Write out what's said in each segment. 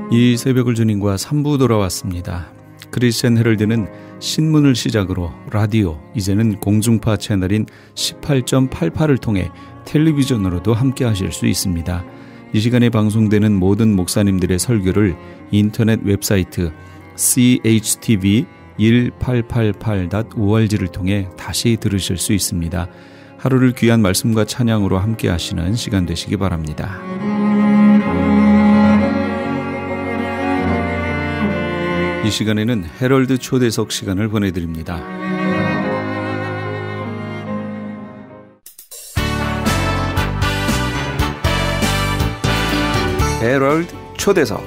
이 새벽을 주님과 3부 돌아왔습니다. 크리스천 헤럴드는 신문을 시작으로 라디오, 이제는 공중파 채널인 18.88을 통해 텔레비전으로도 함께 하실 수 있습니다. 이 시간에 방송되는 모든 목사님들의 설교를 인터넷 웹사이트 chtv1888.org를 통해 다시 들으실 수 있습니다. 하루를 귀한 말씀과 찬양으로 함께 하시는 시간 되시기 바랍니다. 이 시간에는 헤럴드 초대석 시간을 보내드립니다. 헤럴드 초대석.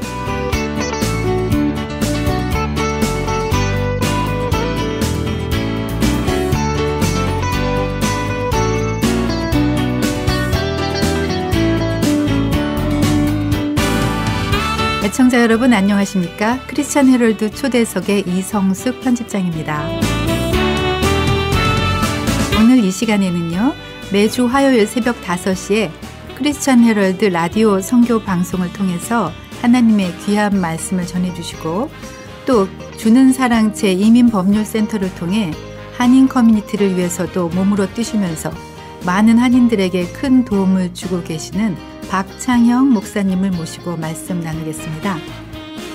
애청자 여러분 안녕하십니까? 크리스천 헤럴드 초대석의 이성숙 편집장입니다. 오늘 이 시간에는요, 매주 화요일 새벽 5시에 크리스천 헤럴드 라디오 선교 방송을 통해서 하나님의 귀한 말씀을 전해주시고, 또 주는 사랑채 이민법률센터를 통해 한인 커뮤니티를 위해서도 몸으로 뛰시면서 많은 한인들에게 큰 도움을 주고 계시는 박창형 목사님을 모시고 말씀 나누겠습니다.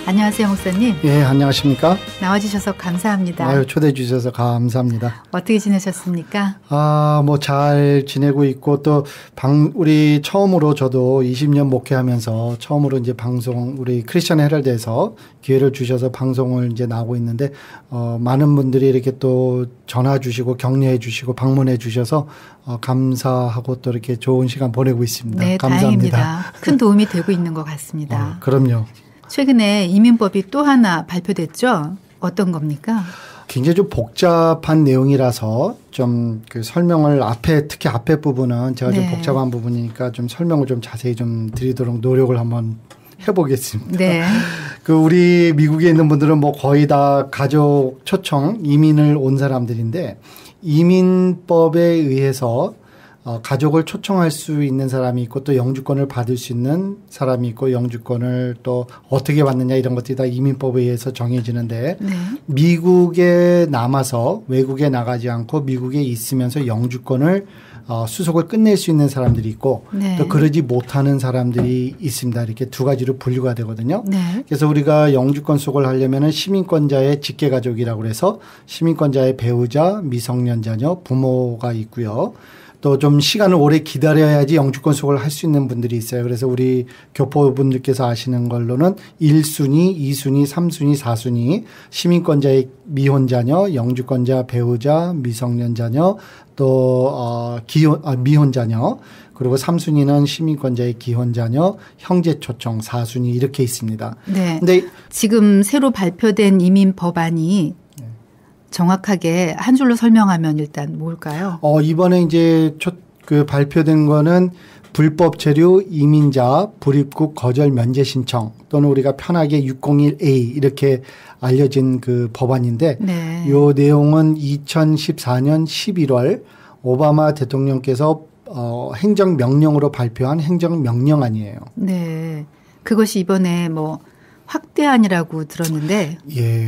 안녕하세요, 목사님. 예, 안녕하십니까? 나와주셔서 감사합니다. 초대해 주셔서 감사합니다. 어떻게 지내셨습니까? 뭐 잘 지내고 있고, 또 우리 처음으로 저도 20년 목회하면서 처음으로 이제 방송, 우리 크리스천 헤럴드에서 기회를 주셔서 방송을 이제 나오고 있는데, 많은 분들이 이렇게 또 전화 주시고 격려해 주시고 방문해 주셔서 감사하고 또 이렇게 좋은 시간 보내고 있습니다. 네, 감사합니다. 다행입니다. 큰 도움이 되고 있는 것 같습니다. 그럼요. 최근에 이민법이 또 하나 발표됐죠? 어떤 겁니까? 굉장히 좀 복잡한 내용이라서 좀 그 설명을 특히 앞에 부분은 제가 좀 복잡한 부분이니까 좀 설명을 좀 자세히 좀 드리도록 노력을 한번 해보겠습니다. 네. 우리 미국에 있는 분들은 뭐 거의 다 가족 초청 이민을 온 사람들인데, 이민법에 의해서 가족을 초청할 수 있는 사람이 있고, 또 영주권을 받을 수 있는 사람이 있고, 영주권을 또 어떻게 받느냐 이런 것들이 다 이민법에 의해서 정해지는데, 미국에 남아서 외국에 나가지 않고 미국에 있으면서 영주권을 수속을 끝낼 수 있는 사람들이 있고, 또 그러지 못하는 사람들이 있습니다. 이렇게 두 가지로 분류가 되거든요. 그래서 우리가 영주권 수속을 하려면은 시민권자의 직계가족이라고 해서 시민권자의 배우자, 미성년 자녀, 부모가 있고요. 또 좀 시간을 오래 기다려야지 영주권 수속을 할 수 있는 분들이 있어요. 그래서 우리 교포분들께서 아시는 걸로는 1순위, 2순위, 3순위, 4순위, 시민권자의 미혼자녀, 영주권자 배우자, 미성년자녀, 또 미혼자녀, 그리고 3순위는 시민권자의 기혼자녀, 형제 초청, 4순위 이렇게 있습니다. 네. 근데 지금 새로 발표된 이민 법안이 정확하게 한 줄로 설명하면 일단 뭘까요? 이번에 이제 발표된 거는 불법 체류 이민자 불입국 거절 면제 신청, 또는 우리가 편하게 601A 이렇게 알려진 그 법안인데, 이 내용은 2014년 11월 오바마 대통령께서 행정명령으로 발표한 행정명령안이에요. 네. 그것이 이번에 확대안이라고 들었는데,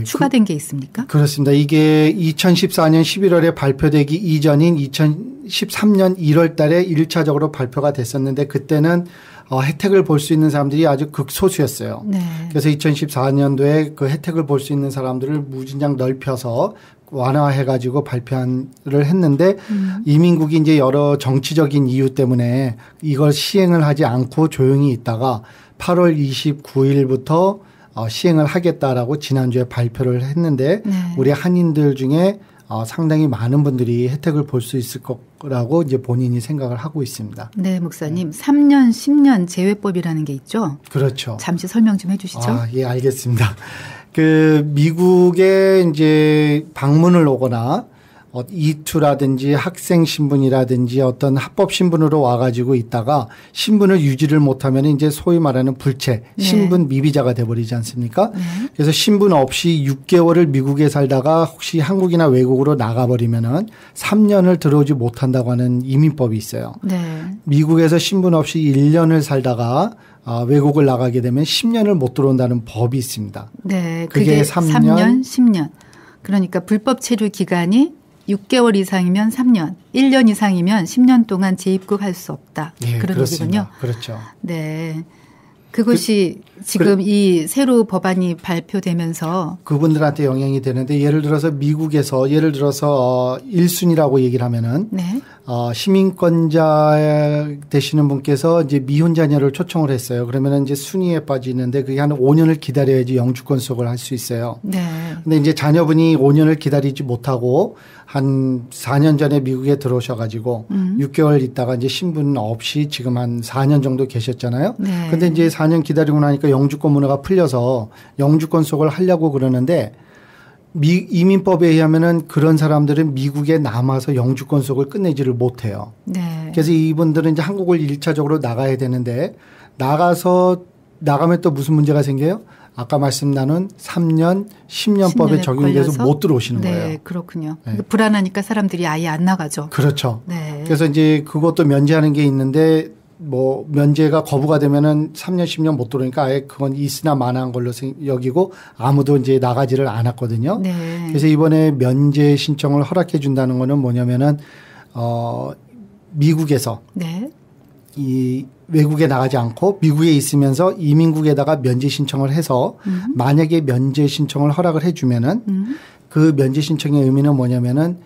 추가된 게 있습니까? 그렇습니다. 이게 2014년 11월에 발표되기 이전인 2013년 1월 달에 1차적으로 발표가 됐었는데, 그때는 혜택을 볼 수 있는 사람들이 아주 극소수였어요. 그래서 2014년도에 그 혜택을 볼 수 있는 사람들을 무진장 넓혀서 완화해가지고 발표를 했는데, 이민국이 이제 여러 정치적인 이유 때문에 이걸 시행을 하지 않고 조용히 있다가 8월 29일부터 시행을 하겠다라고 지난주에 발표를 했는데, 우리 한인들 중에 상당히 많은 분들이 혜택을 볼 수 있을 거라고 이제 본인이 생각을 하고 있습니다. 네, 목사님. 3년, 10년 재외법이라는 게 있죠? 그렇죠. 잠시 설명 좀 해 주시죠. 예, 알겠습니다. 미국에 이제 방문을 오거나 이투라든지 학생 신분이라든지 어떤 합법 신분으로 와가지고 있다가 신분을 유지를 못하면 이제 소위 말하는 불체, 신분 미비자가 돼버리지 않습니까? 그래서 신분 없이 6개월을 미국에 살다가 혹시 한국이나 외국으로 나가버리면은 3년을 들어오지 못한다고 하는 이민법이 있어요. 미국에서 신분 없이 1년을 살다가 외국을 나가게 되면 10년을 못 들어온다는 법이 있습니다. 네, 그게 3년, 10년. 그러니까 불법 체류 기간이 6개월 이상이면 3년, 1년 이상이면 10년 동안 재입국할 수 없다. 네, 그런 얘기군요. 그렇죠. 네. 그것이 지금 이 새로 법안이 발표되면서 그분들한테 영향이 되는데 예를 들어서 미국에서 예를 들어서 1순위라고 얘기를 하면은 시민권자 되시는 분께서 이제 미혼 자녀를 초청을 했어요. 그러면은 이제 순위에 빠지는데 그게 한 5년을 기다려야지 영주권 수속을 할 수 있어요. 근데 이제 자녀분이 5년을 기다리지 못하고 한 4년 전에 미국에 들어오셔가지고 6개월 있다가 이제 신분 없이 지금 한 4년 정도 계셨잖아요. 근데 이제 4년 기다리고 나니까 영주권 문화가 풀려서 영주권 수속을 하려고 그러는데 이민법에 의하면은 그런 사람들은 미국에 남아서 영주권 수속을 끝내지를 못해요. 그래서 이분들은 이제 한국을 1차적으로 나가야 되는데 나가면 또 무슨 문제가 생겨요? 아까 말씀 나눈 3년, 10년법에 적용돼서 걸려서? 못 들어오시는 거예요. 네, 그렇군요. 불안하니까 사람들이 아예 안 나가죠. 그렇죠. 그래서 이제 그것도 면제하는 게 있는데 뭐 면제가 거부가 되면은 3년, 10년 못 들어오니까 아예 그건 있으나 마나한 걸로 여기고 아무도 이제 나가지를 않았거든요. 그래서 이번에 면제 신청을 허락해 준다는 거는 뭐냐면은 미국에서 이 외국에 나가지 않고 미국에 있으면서 이민국에다가 면제 신청을 해서 만약에 면제 신청을 허락을 해주면은 그 면제 신청의 의미는 뭐냐면은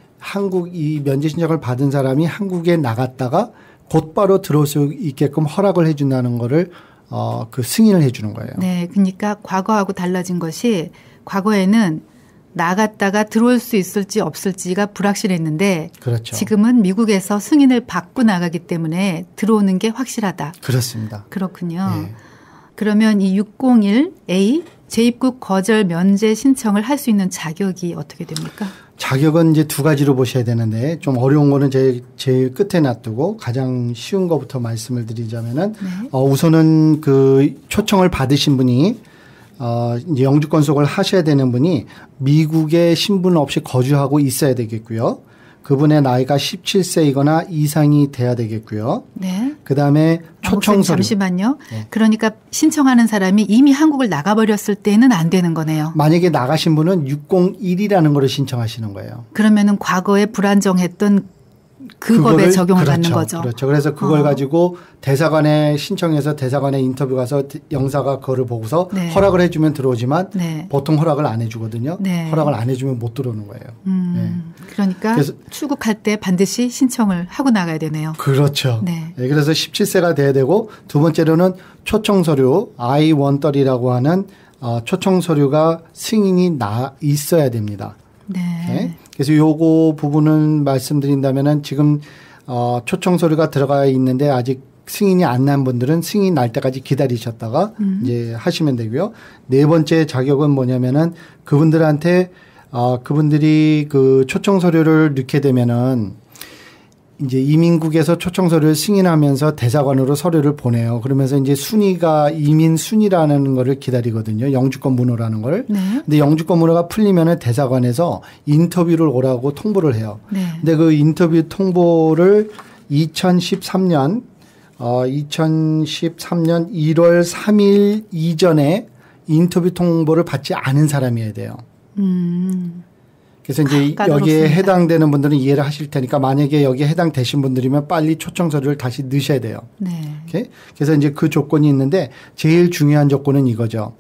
이 면제 신청을 받은 사람이 한국에 나갔다가 곧바로 들어올 수 있게끔 허락을 해준다는 거를 그 승인을 해주는 거예요. 네, 그러니까 과거하고 달라진 것이 과거에는 나갔다가 들어올 수 있을지 없을지가 불확실했는데 지금은 미국에서 승인을 받고 나가기 때문에 들어오는 게 확실하다. 그렇습니다. 그렇군요. 그러면 이 601A 재입국 거절 면제 신청을 할 수 있는 자격이 어떻게 됩니까? 자격은 이제 두 가지로 보셔야 되는데 좀 어려운 거는 제일 끝에 놔두고 가장 쉬운 것부터 말씀을 드리자면은 우선은 그 초청을 받으신 분이 이제 영주권 수속을 하셔야 되는 분이 미국에 신분 없이 거주하고 있어야 되겠고요. 그분의 나이가 17세이거나 이상이 돼야 되겠고요. 그다음에 초청 서류. 잠시만요. 그러니까 신청하는 사람이 이미 한국을 나가버렸을 때는 안 되는 거네요. 만약에 나가신 분은 601이라는 거를 신청하시는 거예요. 그러면은 과거에 불안정했던 그 법에 적용을 받는 거죠. 그렇죠. 그래서 그걸 가지고 대사관에 신청해서 대사관에 인터뷰 가서 영사가 그거를 보고서 허락을 해주면 들어오지만 보통 허락을 안 해주거든요. 허락을 안 해주면 못 들어오는 거예요. 그러니까 그래서 출국할 때 반드시 신청을 하고 나가야 되네요. 그렇죠. 그래서 17세가 돼야 되고 두 번째로는 초청 서류 I-130이라고 하는 초청 서류가 승인이 있어야 됩니다. 그래서 요거 부분은 말씀드린다면은 지금 초청 서류가 들어가 있는데 아직 승인이 안 난 분들은 승인 날 때까지 기다리셨다가 이제 하시면 되고요. 네 번째 자격은 뭐냐면은 그분들한테 그분들이 그 초청 서류를 넣게 되면은 이제 이민국에서 초청 서류를 승인하면서 대사관으로 서류를 보내요. 그러면서 이제 순위가 이민 순위라는 거를 기다리거든요. 영주권 문호라는 걸. 근데 영주권 문호가 풀리면은 대사관에서 인터뷰를 오라고 통보를 해요. 근데 그 인터뷰 통보를 2013년 1월 3일 이전에 인터뷰 통보를 받지 않은 사람이어야 돼요. 그래서 이제 여기에 해당되는 분들은 이해를 하실 테니까 만약에 여기에 해당되신 분들이면 빨리 초청 서류를 다시 넣으셔야 돼요. 그래서 이제 그 조건이 있는데 제일 중요한 조건은 이거죠.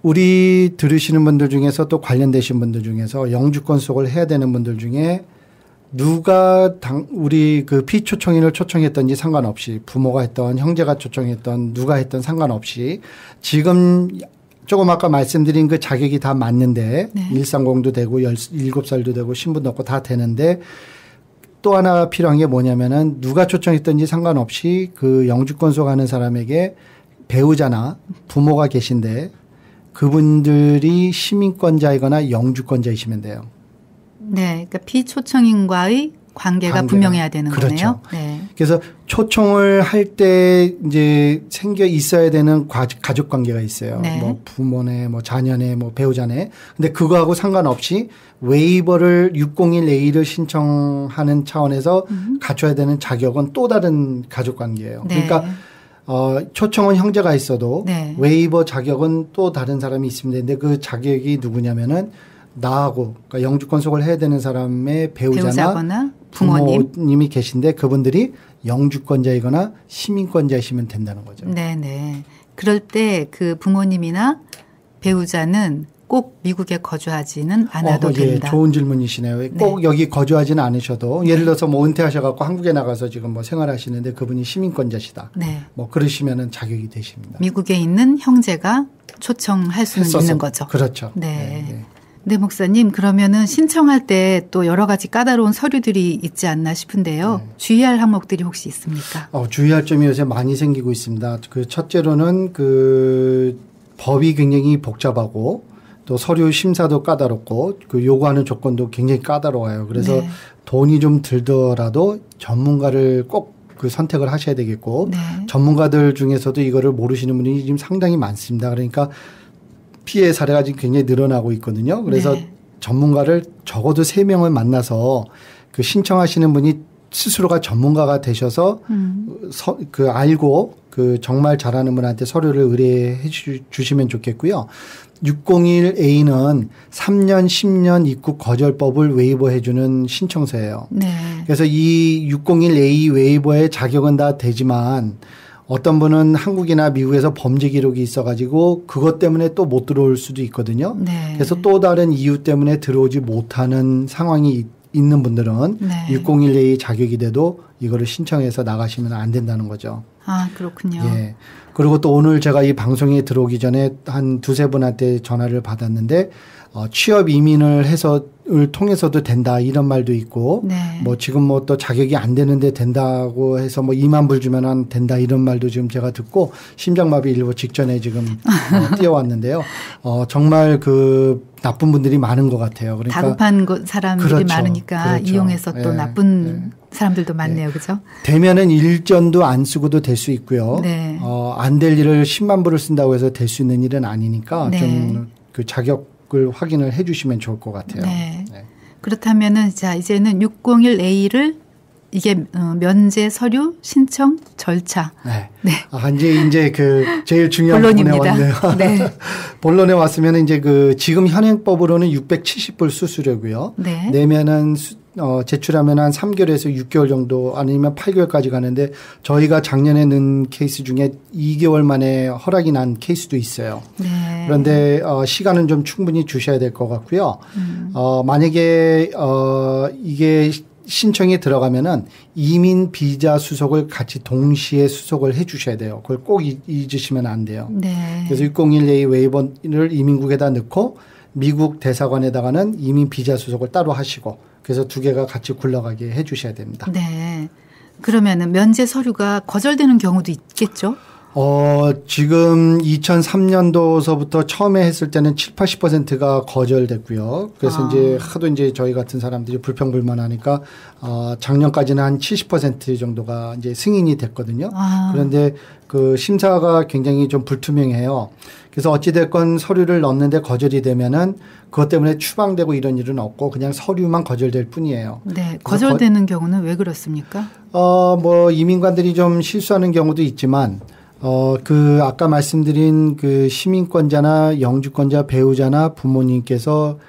우리 들으시는 분들 중에서 또 관련되신 분들 중에서 영주권 수속을 해야 되는 분들 중에 누가 우리 그 피초청인을 초청했던지 상관없이 부모가 했던 형제가 초청했던 누가 했던 상관없이 지금 조금 아까 말씀드린 그 자격이 다 맞는데 130도 되고 17살도 되고 신분도 없고 다 되는데 또 하나 필요한 게 뭐냐면은 누가 초청했던지 상관없이 그 영주권 수속하는 사람에게 배우자나 부모가 계신데 그분들이 시민권자이거나 영주권자이시면 돼요. 네, 그러니까 피초청인과의 관계가 분명해야 되는 그렇죠. 거네요. 네. 그래서 초청을 할 때 이제 생겨 있어야 되는 가족 관계가 있어요. 네. 뭐 부모네, 뭐 자녀네, 뭐 배우자네. 근데 그거하고 상관없이 웨이버를 601A를 신청하는 차원에서 갖춰야 되는 자격은 또 다른 가족 관계예요. 네. 그러니까 초청은 형제가 있어도 네. 웨이버 자격은 또 다른 사람이 있습니다. 근데 그 자격이 누구냐면은 나하고 그러니까 영주권 소속을 해야 되는 사람의 배우자거나 부모님이 계신데 그분들이 영주권자이거나 시민권자이시면 된다는 거죠. 네네. 그럴 때 그 부모님이나 배우자는 꼭 미국에 거주하지는 않아도 된다. 예, 좋은 질문이시네요. 네. 꼭 여기 거주하지는 않으셔도 예를 들어서 뭐 은퇴하셔갖고 한국에 나가서 지금 뭐 생활하시는데 그분이 시민권자시다. 네. 뭐 그러시면은 자격이 되십니다. 미국에 있는 형제가 초청할 수는 있는 거죠. 그렇죠. 네. 네, 목사님. 그러면은 신청할 때 또 여러 가지 까다로운 서류들이 있지 않나 싶은데요. 네. 주의할 항목들이 혹시 있습니까? 주의할 점이 요새 많이 생기고 있습니다. 그 첫째로는 그 법이 굉장히 복잡하고 또 서류 심사도 까다롭고 그 요구하는 조건도 굉장히 까다로워요. 그래서 네. 돈이 좀 들더라도 전문가를 꼭 그 선택을 하셔야 되겠고 네. 전문가들 중에서도 이거를 모르시는 분이 지금 상당히 많습니다. 그러니까 피해 사례가 지금 굉장히 늘어나고 있거든요. 그래서 네. 전문가를 적어도 3명을 만나서 그 신청하시는 분이 스스로가 전문가가 되셔서 그 알고 그 정말 잘하는 분한테 서류를 의뢰해 주시면 좋겠고요. 601A는 3년, 10년 입국 거절법을 웨이버해 주는 신청서예요. 네. 그래서 이 601A 웨이버의 자격은 다 되지만 어떤 분은 한국이나 미국에서 범죄 기록이 있어가지고 그것 때문에 또 못 들어올 수도 있거든요. 네. 그래서 또 다른 이유 때문에 들어오지 못하는 상황이 있는 분들은 네. 601A 자격이 돼도 이거를 신청해서 나가시면 안 된다는 거죠. 아, 그렇군요. 예. 그리고 또 오늘 제가 이 방송에 들어오기 전에 한 두세 분한테 전화를 받았는데 취업 이민을 해서를 통해서도 된다 이런 말도 있고 네. 뭐 지금 뭐 또 자격이 안 되는데 된다고 해서 뭐 2만 불 주면 된다 이런 말도 지금 제가 듣고 심장마비 일보 직전에 지금 뛰어왔는데요. 정말 그 나쁜 분들이 많은 것 같아요. 그러니까 다급한 사람들이 그렇죠. 많으니까 그렇죠. 이용해서 또 예. 나쁜 사람들도 많네요. 그죠? 되면은 일전도 안 쓰고도 될 수 있고요. 네. 안 될 일을 10만 불을 쓴다고 해서 될 수 있는 일은 아니니까 네. 좀 그 자격을 확인을 해 주시면 좋을 것 같아요. 네. 네. 그렇다면은 자, 이제는 601A를 이게 면제 서류 신청 절차. 네. 네. 이제 그 제일 중요한 부분에 본론입니다. 왔네요. 네. 본론에 왔으면 이제 그 지금 현행법으로는 670불 수수료고요. 네. 내면은 제출하면 한 3개월에서 6개월 정도 아니면 8개월까지 가는데 저희가 작년에 넣은 케이스 중에 2개월 만에 허락이 난 케이스도 있어요. 네. 그런데 시간은 좀 충분히 주셔야 될 것 같고요. 만약에 이게 신청이 들어가면은 이민 비자 수속을 같이 동시에 수속을 해 주셔야 돼요. 그걸 꼭 잊으시면 안 돼요. 네. 그래서 601A 웨이버를 이민국에다 넣고 미국 대사관에다가는 이민 비자 수속을 따로 하시고 그래서 두 개가 같이 굴러가게 해 주셔야 됩니다. 네. 그러면은 면제 서류가 거절되는 경우도 있겠죠? 지금 2003년도서부터 처음에 했을 때는 80%가 거절됐고요. 그래서 이제 하도 이제 저희 같은 사람들이 불평불만하니까 작년까지는 한 70% 정도가 이제 승인이 됐거든요. 그런데 그 심사가 굉장히 좀 불투명해요. 그래서 어찌됐건 서류를 넣는데 거절이 되면은 그것 때문에 추방되고 이런 일은 없고 그냥 서류만 거절될 뿐이에요. 네. 거절되는 경우는 왜 그렇습니까? 뭐 이민관들이 좀 실수하는 경우도 있지만 그 아까 말씀드린 그 시민권자나 영주권자 배우자나 부모님께서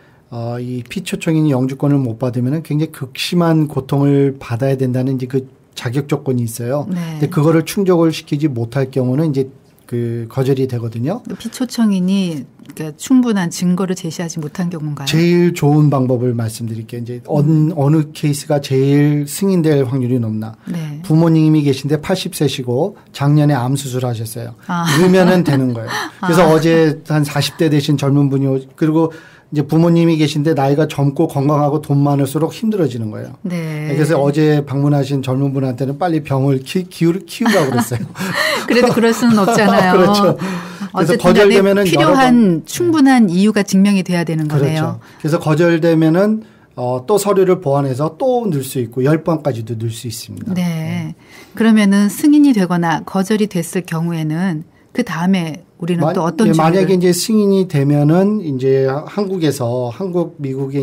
이 피초청인 영주권을 못 받으면은 굉장히 극심한 고통을 받아야 된다는 이제 그 자격 조건이 있어요. 네. 근데 그거를 충족을 시키지 못할 경우는 이제 그 거절이 되거든요. 피초청인이 그러니까 충분한 증거를 제시하지 못한 경우인가요? 제일 좋은 방법을 말씀드릴게요. 이제 어느 케이스가 제일 승인될 확률이 높나. 네. 부모님이 계신데 80세시고 작년에 암 수술하셨어요. 그러면은 되는 거예요. 그래서 어제 한 40대 되신 젊은 분이 그리고 이제 부모님이 계신데 나이가 젊고 건강하고 돈 많을수록 힘들어지는 거예요. 네. 그래서 어제 방문하신 젊은 분한테는 빨리 병을 키우라고 그랬어요. 그래도 그럴 수는 없잖아요. 그렇죠. 그래서 거절되면은 필요한 충분한 이유가 증명이 돼야 되는 거네요. 그렇죠. 그래서 거절되면은 또 서류를 보완해서 또 넣을 수 있고 10번까지도 넣을 수 있습니다. 네. 그러면은 승인이 되거나 거절이 됐을 경우에는 그 다음에 우리는 또 어떤 만약에 이제 승인이 되면은 이제 미국에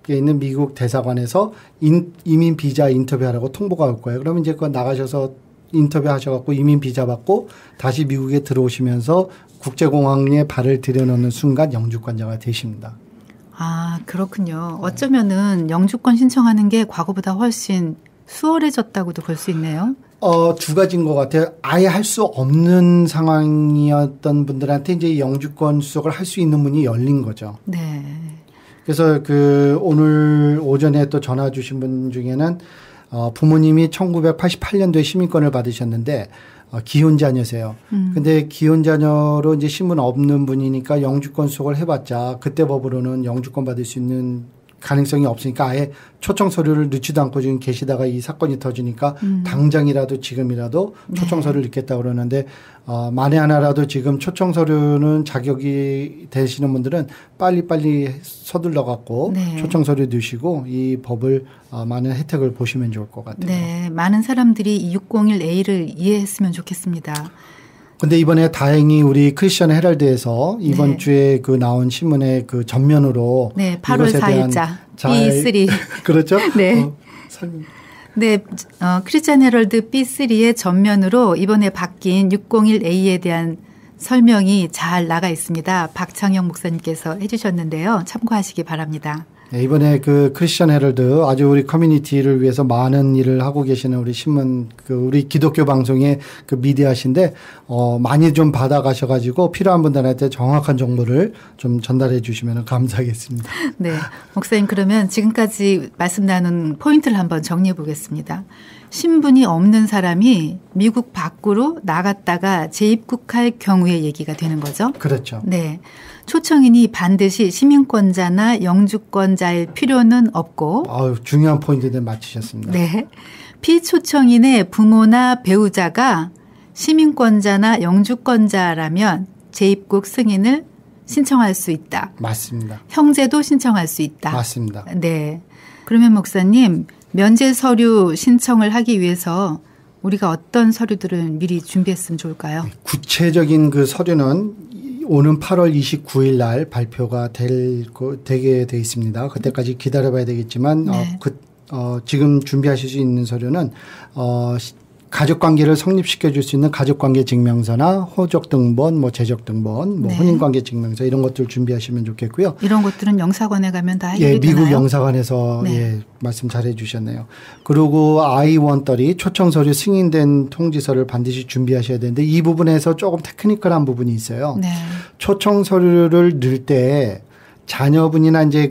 있는 미국 대사관에서 이민 비자 인터뷰하라고 통보가 올 거예요. 그러면 이제 그거 나가셔서 인터뷰 하셔갖고 이민 비자 받고 다시 미국에 들어오시면서 국제공항에 발을 들여놓는 순간 영주권자가 되십니다. 아, 그렇군요. 어쩌면은 영주권 신청하는 게 과거보다 훨씬 수월해졌다고도 볼 수 있네요. 두 가지인 것 같아요. 아예 할 수 없는 상황이었던 분들한테 이제 영주권 수속을 할 수 있는 문이 열린 거죠. 네. 그래서 오늘 오전에 또 전화 주신 분 중에는 부모님이 1988년도에 시민권을 받으셨는데 기혼자녀세요. 근데 기혼자녀로 이제 신분 없는 분이니까 영주권 수속을 해봤자 그때 법으로는 영주권 받을 수 있는 가능성이 없으니까 아예 초청 서류를 넣지도 않고 지금 계시다가 이 사건이 터지니까 당장이라도 지금이라도 초청 서류를 넣겠다 그러는데 만에 하나라도 지금 초청 서류는 자격이 되시는 분들은 빨리빨리 서둘러 갖고 초청 서류 넣으시고 이 법을 많은 혜택을 보시면 좋을 것 같아요. 네, 많은 사람들이 이 601A를 이해했으면 좋겠습니다. 근데 이번에 다행히 우리 크리스천 헤럴드에서 이번 주에 나온 신문의 전면으로 8월 4일자 B3 그렇죠? 네. 크리스천 헤럴드 B3의 전면으로 이번에 바뀐 601A에 대한 설명이 잘 나가 있습니다. 박창영 목사님께서 해주셨는데요. 참고하시기 바랍니다. 네, 이번에 크리스천 헤럴드 아주 우리 커뮤니티를 위해서 많은 일을 하고 계시는 우리 신문 우리 기독교 방송의 미디어신데 많이 좀 받아가셔가지고 필요한 분들한테 정확한 정보를 좀 전달해 주시면 감사하겠습니다. 네, 목사님 그러면 지금까지 말씀 나눈 포인트를 한번 정리해 보겠습니다. 신분이 없는 사람이 미국 밖으로 나갔다가 재입국할 경우의 얘기가 되는 거죠. 그렇죠. 네. 초청인이 반드시 시민권자나 영주권자일 필요는 없고. 중요한 포인트를 맞히셨습니다. 네. 피초청인의 부모나 배우자가 시민권자나 영주권자라면 재입국 승인을 신청할 수 있다. 맞습니다. 형제도 신청할 수 있다. 맞습니다. 네. 그러면 목사님, 면제 서류 신청을 하기 위해서 우리가 어떤 서류들을 미리 준비했으면 좋을까요? 구체적인 서류는 오는 8월 29일 날 발표가 되게 돼 있습니다. 그때까지 기다려봐야 되겠지만 지금 준비하실 수 있는 서류는 가족관계를 성립시켜 줄 수 있는 가족관계 증명서나 호적등본, 재적등본, 혼인관계 증명서 이런 것들 준비하시면 좋겠고요. 이런 것들은 영사관에 가면 다 해결이 되나요? 미국 영사관에서 말씀 잘해 주셨네요. 그리고 I-130 초청서류 승인된 통지서를 반드시 준비하셔야 되는데 이 부분에서 조금 테크니컬한 부분이 있어요. 네. 초청서류를 넣을 때 자녀분이나 이제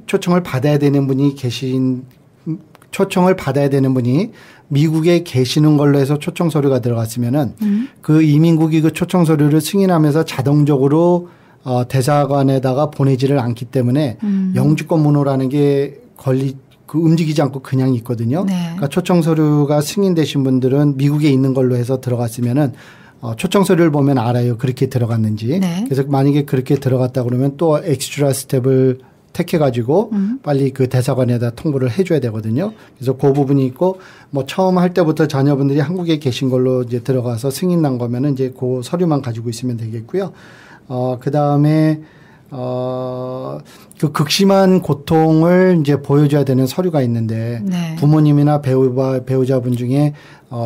초청을 받아야 되는 분이 초청을 받아야 되는 분이 미국에 계시는 걸로 해서 초청 서류가 들어갔으면은 이민국이 초청 서류를 승인하면서 자동적으로 대사관에다가 보내지를 않기 때문에 영주권 문호라는 게 움직이지 않고 그냥 있거든요. 네. 그러니까 초청 서류가 승인되신 분들은 미국에 있는 걸로 해서 들어갔으면은 초청 서류를 보면 알아요. 그렇게 들어갔는지. 네. 그래서 만약에 그렇게 들어갔다 그러면 또 엑스트라 스텝을 택해가지고 빨리 대사관에다 통보를 해줘야 되거든요. 그래서 그 부분이 있고 처음 할 때부터 자녀분들이 한국에 계신 걸로 이제 들어가서 승인 난 거면은 이제 그 서류만 가지고 있으면 되겠고요. 그 다음에 극심한 고통을 이제 보여줘야 되는 서류가 있는데 부모님이나 배우자분 중에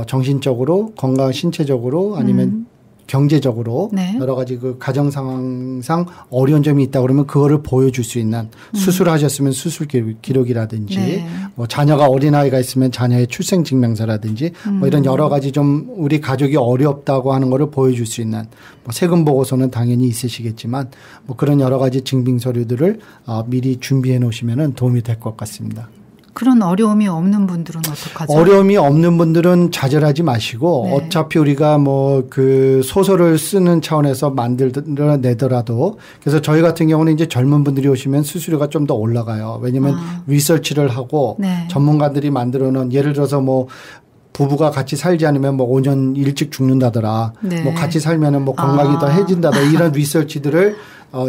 정신적으로 신체적으로 아니면 경제적으로 여러 가지 가정 상황상 어려운 점이 있다 그러면 그거를 보여줄 수 있는 수술하셨으면 수술 기록이라든지 자녀가 어린아이가 있으면 자녀의 출생 증명서라든지 이런 여러 가지 좀 우리 가족이 어렵다고 하는 거를 보여줄 수 있는 세금 보고서는 당연히 있으시겠지만 그런 여러 가지 증빙 서류들을 미리 준비해 놓으시면 도움이 될 것 같습니다. 그런 어려움이 없는 분들은 어떡하죠? 어려움이 없는 분들은 좌절하지 마시고 어차피 우리가 소설을 쓰는 차원에서 만들어내더라도 그래서 저희 같은 경우는 이제 젊은 분들이 오시면 수수료가 좀 더 올라가요. 왜냐하면 리서치를 하고 전문가들이 만들어 놓은 예를 들어서 부부가 같이 살지 않으면 뭐 5년 일찍 죽는다더라. 네. 뭐 같이 살면은 뭐 건강이 더 해진다더라. 이런 리서치들을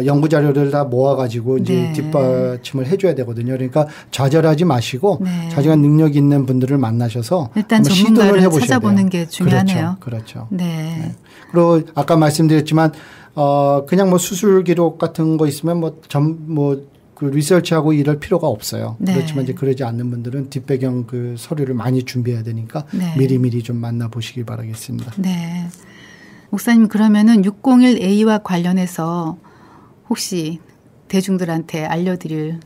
연구 자료를 다 모아가지고 이제 네. 뒷받침을 해줘야 되거든요. 그러니까 좌절하지 마시고 네. 자기가 능력 있는 분들을 만나셔서 일단 전문가를 찾아보는 게 중요하네요. 그렇죠. 네. 네. 그리고 아까 말씀드렸지만 그냥 뭐 수술 기록 같은 거 있으면 그 리서치하고 이럴 필요가 없어요. 네. 그렇지만 이제 그러지 않는 분들은 뒷배경 그 서류를 많이 준비해야 되니까 네. 미리미리 좀 만나보시기 바라겠습니다. 네. 목사님 그러면은 601A와 관련해서 혹시 대중들한테 알려드릴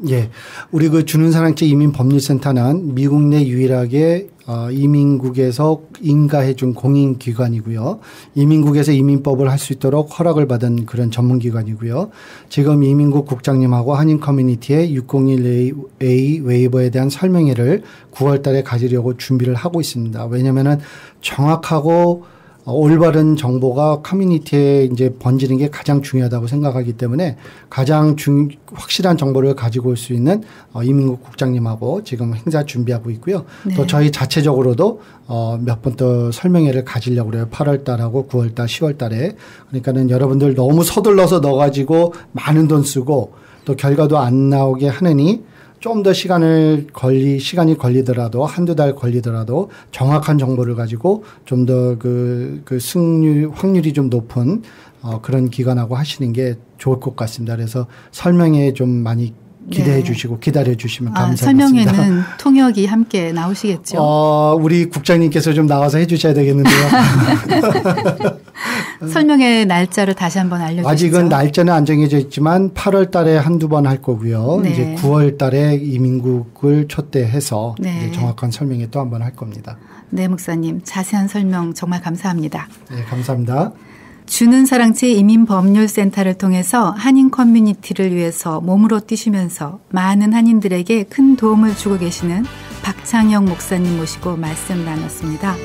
예. 우리 그 주는 사랑채 이민법률센터는 미국 내 유일하게 이민국에서 인가해준 공인기관이고요. 이민국에서 이민법을 할 수 있도록 허락을 받은 그런 전문기관이고요. 지금 이민국 국장님하고 한인 커뮤니티의 601A 웨이버에 대한 설명회를 9월 달에 가지려고 준비를 하고 있습니다. 왜냐면은 정확하고 올바른 정보가 커뮤니티에 이제 번지는 게 가장 중요하다고 생각하기 때문에 가장 확실한 정보를 가지고 올 수 있는 이민국 국장님하고 지금 행사 준비하고 있고요. 네. 또 저희 자체적으로도 몇 번 더 설명회를 가지려고 그래요. 8월 달하고 9월 달, 10월 달에. 그러니까는 여러분들 너무 서둘러서 넣어가지고 많은 돈 쓰고 또 결과도 안 나오게 하느니 좀 더 시간이 걸리더라도 한두 달 걸리더라도 정확한 정보를 가지고 좀 더 그 확률이 좀 높은 그런 기관하고 하시는 게 좋을 것 같습니다. 그래서 설명에 좀 많이 기대해 주시고 기다려 주시면 감사하겠습니다. 설명회는 통역이 함께 나오시겠죠? 우리 국장님께서 좀 나와서 해 주셔야 되겠는데요. 설명회 날짜를 다시 한번 알려주시죠. 아직은 날짜는 안 정해져 있지만 8월 달에 한두 번 할 거고요. 네. 이제 9월 달에 이민국을 초대해서 네. 이제 정확한 설명회 또 한 번 할 겁니다. 네, 목사님. 자세한 설명 정말 감사합니다. 네, 감사합니다. 주는 사랑채 이민법률센터를 통해서 한인 커뮤니티를 위해서 몸으로 뛰시면서 많은 한인들에게 큰 도움을 주고 계시는 박창영 목사님 모시고 말씀 나눴습니다.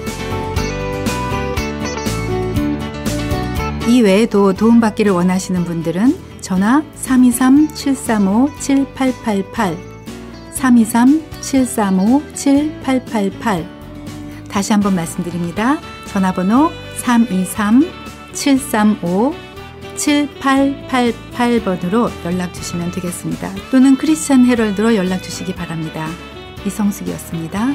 이 외에도 도움받기를 원하시는 분들은 전화 323-735-7888 323-735-7888 다시 한번 말씀드립니다. 전화번호 323-735-7888번으로 연락 주시면 되겠습니다. 또는 크리스찬 헤럴드로 연락 주시기 바랍니다. 이성숙이었습니다.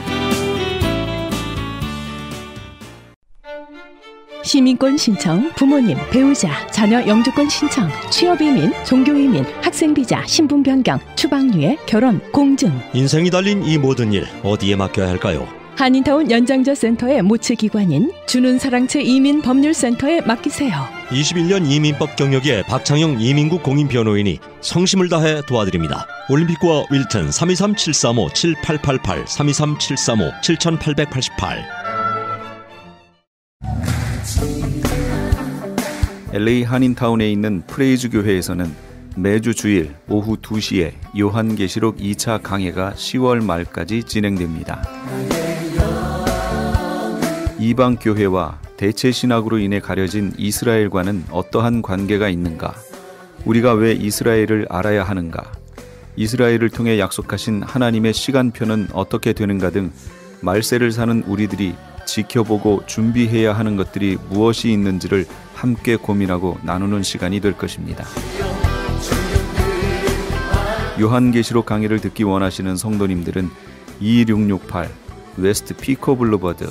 시민권 신청, 부모님, 배우자, 자녀 영주권 신청, 취업이민, 종교이민, 학생비자, 신분 변경, 추방유예, 결혼, 공증. 인생이 달린 이 모든 일 어디에 맡겨야 할까요? 한인타운 연장자 센터의 모치기관인 주는 사랑채 이민법률센터에 맡기세요. 21년 이민법 경력의 박창영 이민국 공인변호인이 성심을 다해 도와드립니다. 올림픽과 윌튼 323-735-7888 323-735-7888. LA 한인타운에 있는 프레이즈 교회에서는 매주 주일 오후 2시에 요한계시록 2차 강해가 10월 말까지 진행됩니다. 이방 교회와 대체 신학으로 인해 가려진 이스라엘과는 어떠한 관계가 있는가? 우리가 왜 이스라엘을 알아야 하는가? 이스라엘을 통해 약속하신 하나님의 시간표는 어떻게 되는가 등 말세를 사는 우리들이 지켜보고 준비해야 하는 것들이 무엇이 있는지를 함께 고민하고 나누는 시간이 될 것입니다. 요한계시록 강의를 듣기 원하시는 성도님들은 2668 웨스트 피코 블루버드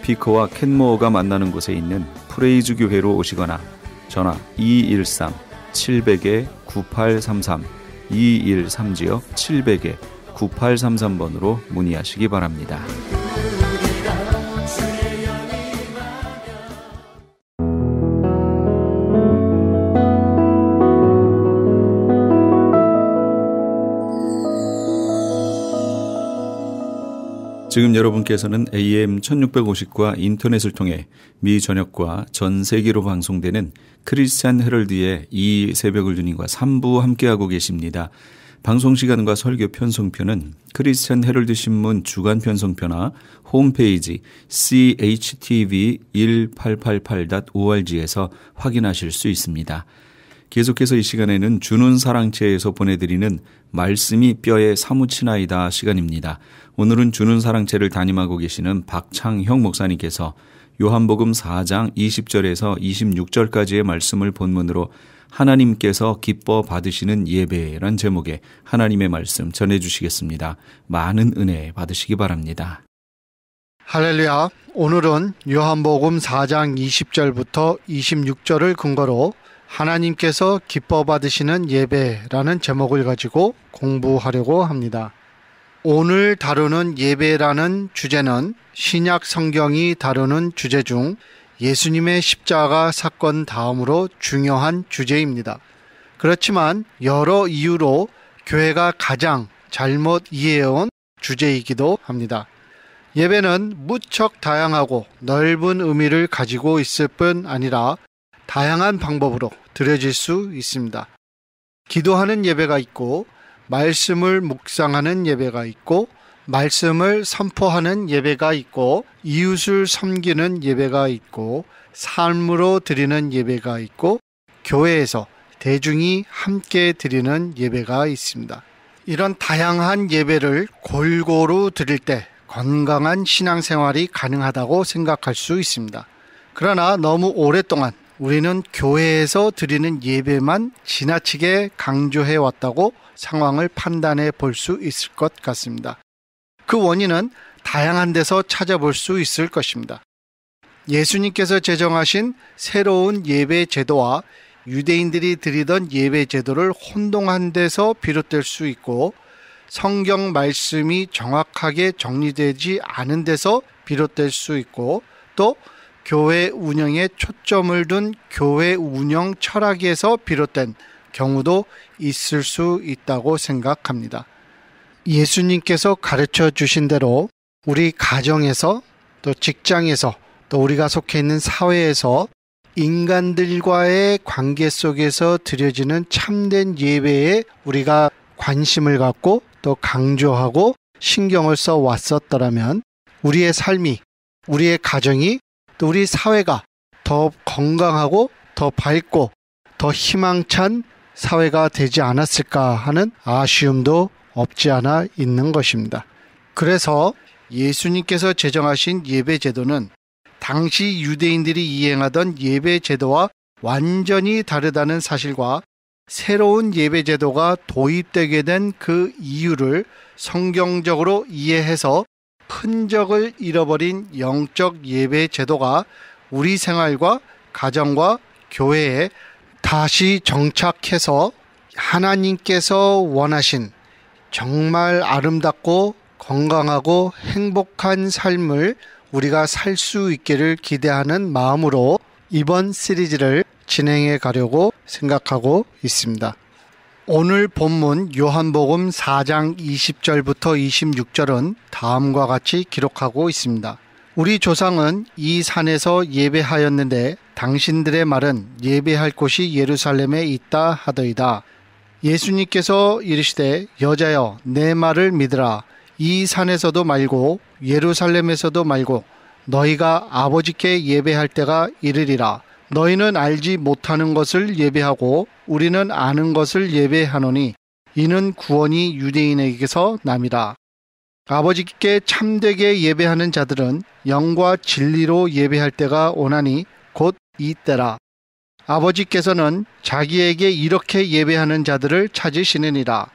피코와 캔모어가 만나는 곳에 있는 프레이즈 교회로 오시거나 전화 213-700-9833 213-700-9833번으로 문의하시기 바랍니다. 지금 여러분께서는 AM 1650과 인터넷을 통해 미 전역과 전 세계로 방송되는 크리스찬 헤럴드의 이 새벽을 주님과 3부 함께하고 계십니다. 방송시간과 설교 편성표는 크리스찬 헤럴드 신문 주간 편성표나 홈페이지 CHTV1888.org에서 확인하실 수 있습니다. 계속해서 이 시간에는 주는 사랑채에서 보내드리는 말씀이 뼈에 사무치나이다 시간입니다. 오늘은 주는 사랑채를 담임하고 계시는 박창형 목사님께서 요한복음 4장 20절에서 26절까지의 말씀을 본문으로 하나님께서 기뻐 받으시는 예배란 제목의 하나님의 말씀 전해주시겠습니다. 많은 은혜 받으시기 바랍니다. 할렐루야. 오늘은 요한복음 4장 20절부터 26절을 근거로 하나님께서 기뻐 받으시는 예배라는 제목을 가지고 공부하려고 합니다. 오늘 다루는 예배라는 주제는 신약 성경이 다루는 주제 중 예수님의 십자가 사건 다음으로 중요한 주제입니다. 그렇지만 여러 이유로 교회가 가장 잘못 이해해온 주제이기도 합니다. 예배는 무척 다양하고 넓은 의미를 가지고 있을 뿐 아니라 다양한 방법으로 드려질 수 있습니다. 기도하는 예배가 있고, 말씀을 묵상하는 예배가 있고, 말씀을 선포하는 예배가 있고, 이웃을 섬기는 예배가 있고, 삶으로 드리는 예배가 있고, 교회에서 대중이 함께 드리는 예배가 있습니다. 이런 다양한 예배를 골고루 드릴 때 건강한 신앙생활이 가능하다고 생각할 수 있습니다. 그러나 너무 오랫동안 우리는 교회에서 드리는 예배만 지나치게 강조해 왔다고 상황을 판단해 볼 수 있을 것 같습니다. 그 원인은 다양한 데서 찾아볼 수 있을 것입니다. 예수님께서 제정하신 새로운 예배 제도와 유대인들이 드리던 예배 제도를 혼동한 데서 비롯될 수 있고, 성경 말씀이 정확하게 정리되지 않은 데서 비롯될 수 있고, 또 교회 운영에 초점을 둔 교회 운영 철학에서 비롯된 경우도 있을 수 있다고 생각합니다. 예수님께서 가르쳐 주신 대로 우리 가정에서, 또 직장에서, 또 우리가 속해 있는 사회에서 인간들과의 관계 속에서 드려지는 참된 예배에 우리가 관심을 갖고 또 강조하고 신경을 써 왔었더라면 우리의 삶이, 우리의 가정이, 또 우리 사회가 더 건강하고 더 밝고 더 희망찬 사회가 되지 않았을까 하는 아쉬움도 없지 않아 있는 것입니다. 그래서 예수님께서 제정하신 예배 제도는 당시 유대인들이 이행하던 예배 제도와 완전히 다르다는 사실과 새로운 예배 제도가 도입되게 된 그 이유를 성경적으로 이해해서 흔적을 잃어버린 영적 예배 제도가 우리 생활과 가정과 교회에 다시 정착해서 하나님께서 원하신 정말 아름답고 건강하고 행복한 삶을 우리가 살 수 있기를 기대하는 마음으로 이번 시리즈를 진행해 가려고 생각하고 있습니다. 오늘 본문 요한복음 4장 20절부터 26절은 다음과 같이 기록하고 있습니다. 우리 조상은 이 산에서 예배하였는데 당신들의 말은 예배할 곳이 예루살렘에 있다 하더이다. 예수님께서 이르시되 여자여 내 말을 믿으라. 이 산에서도 말고 예루살렘에서도 말고 너희가 아버지께 예배할 때가 이르리라. 너희는 알지 못하는 것을 예배하고 우리는 아는 것을 예배하노니 이는 구원이 유대인에게서 남이라. 아버지께 참되게 예배하는 자들은 영과 진리로 예배할 때가 오나니 곧 이때라. 아버지께서는 자기에게 이렇게 예배하는 자들을 찾으시느니라.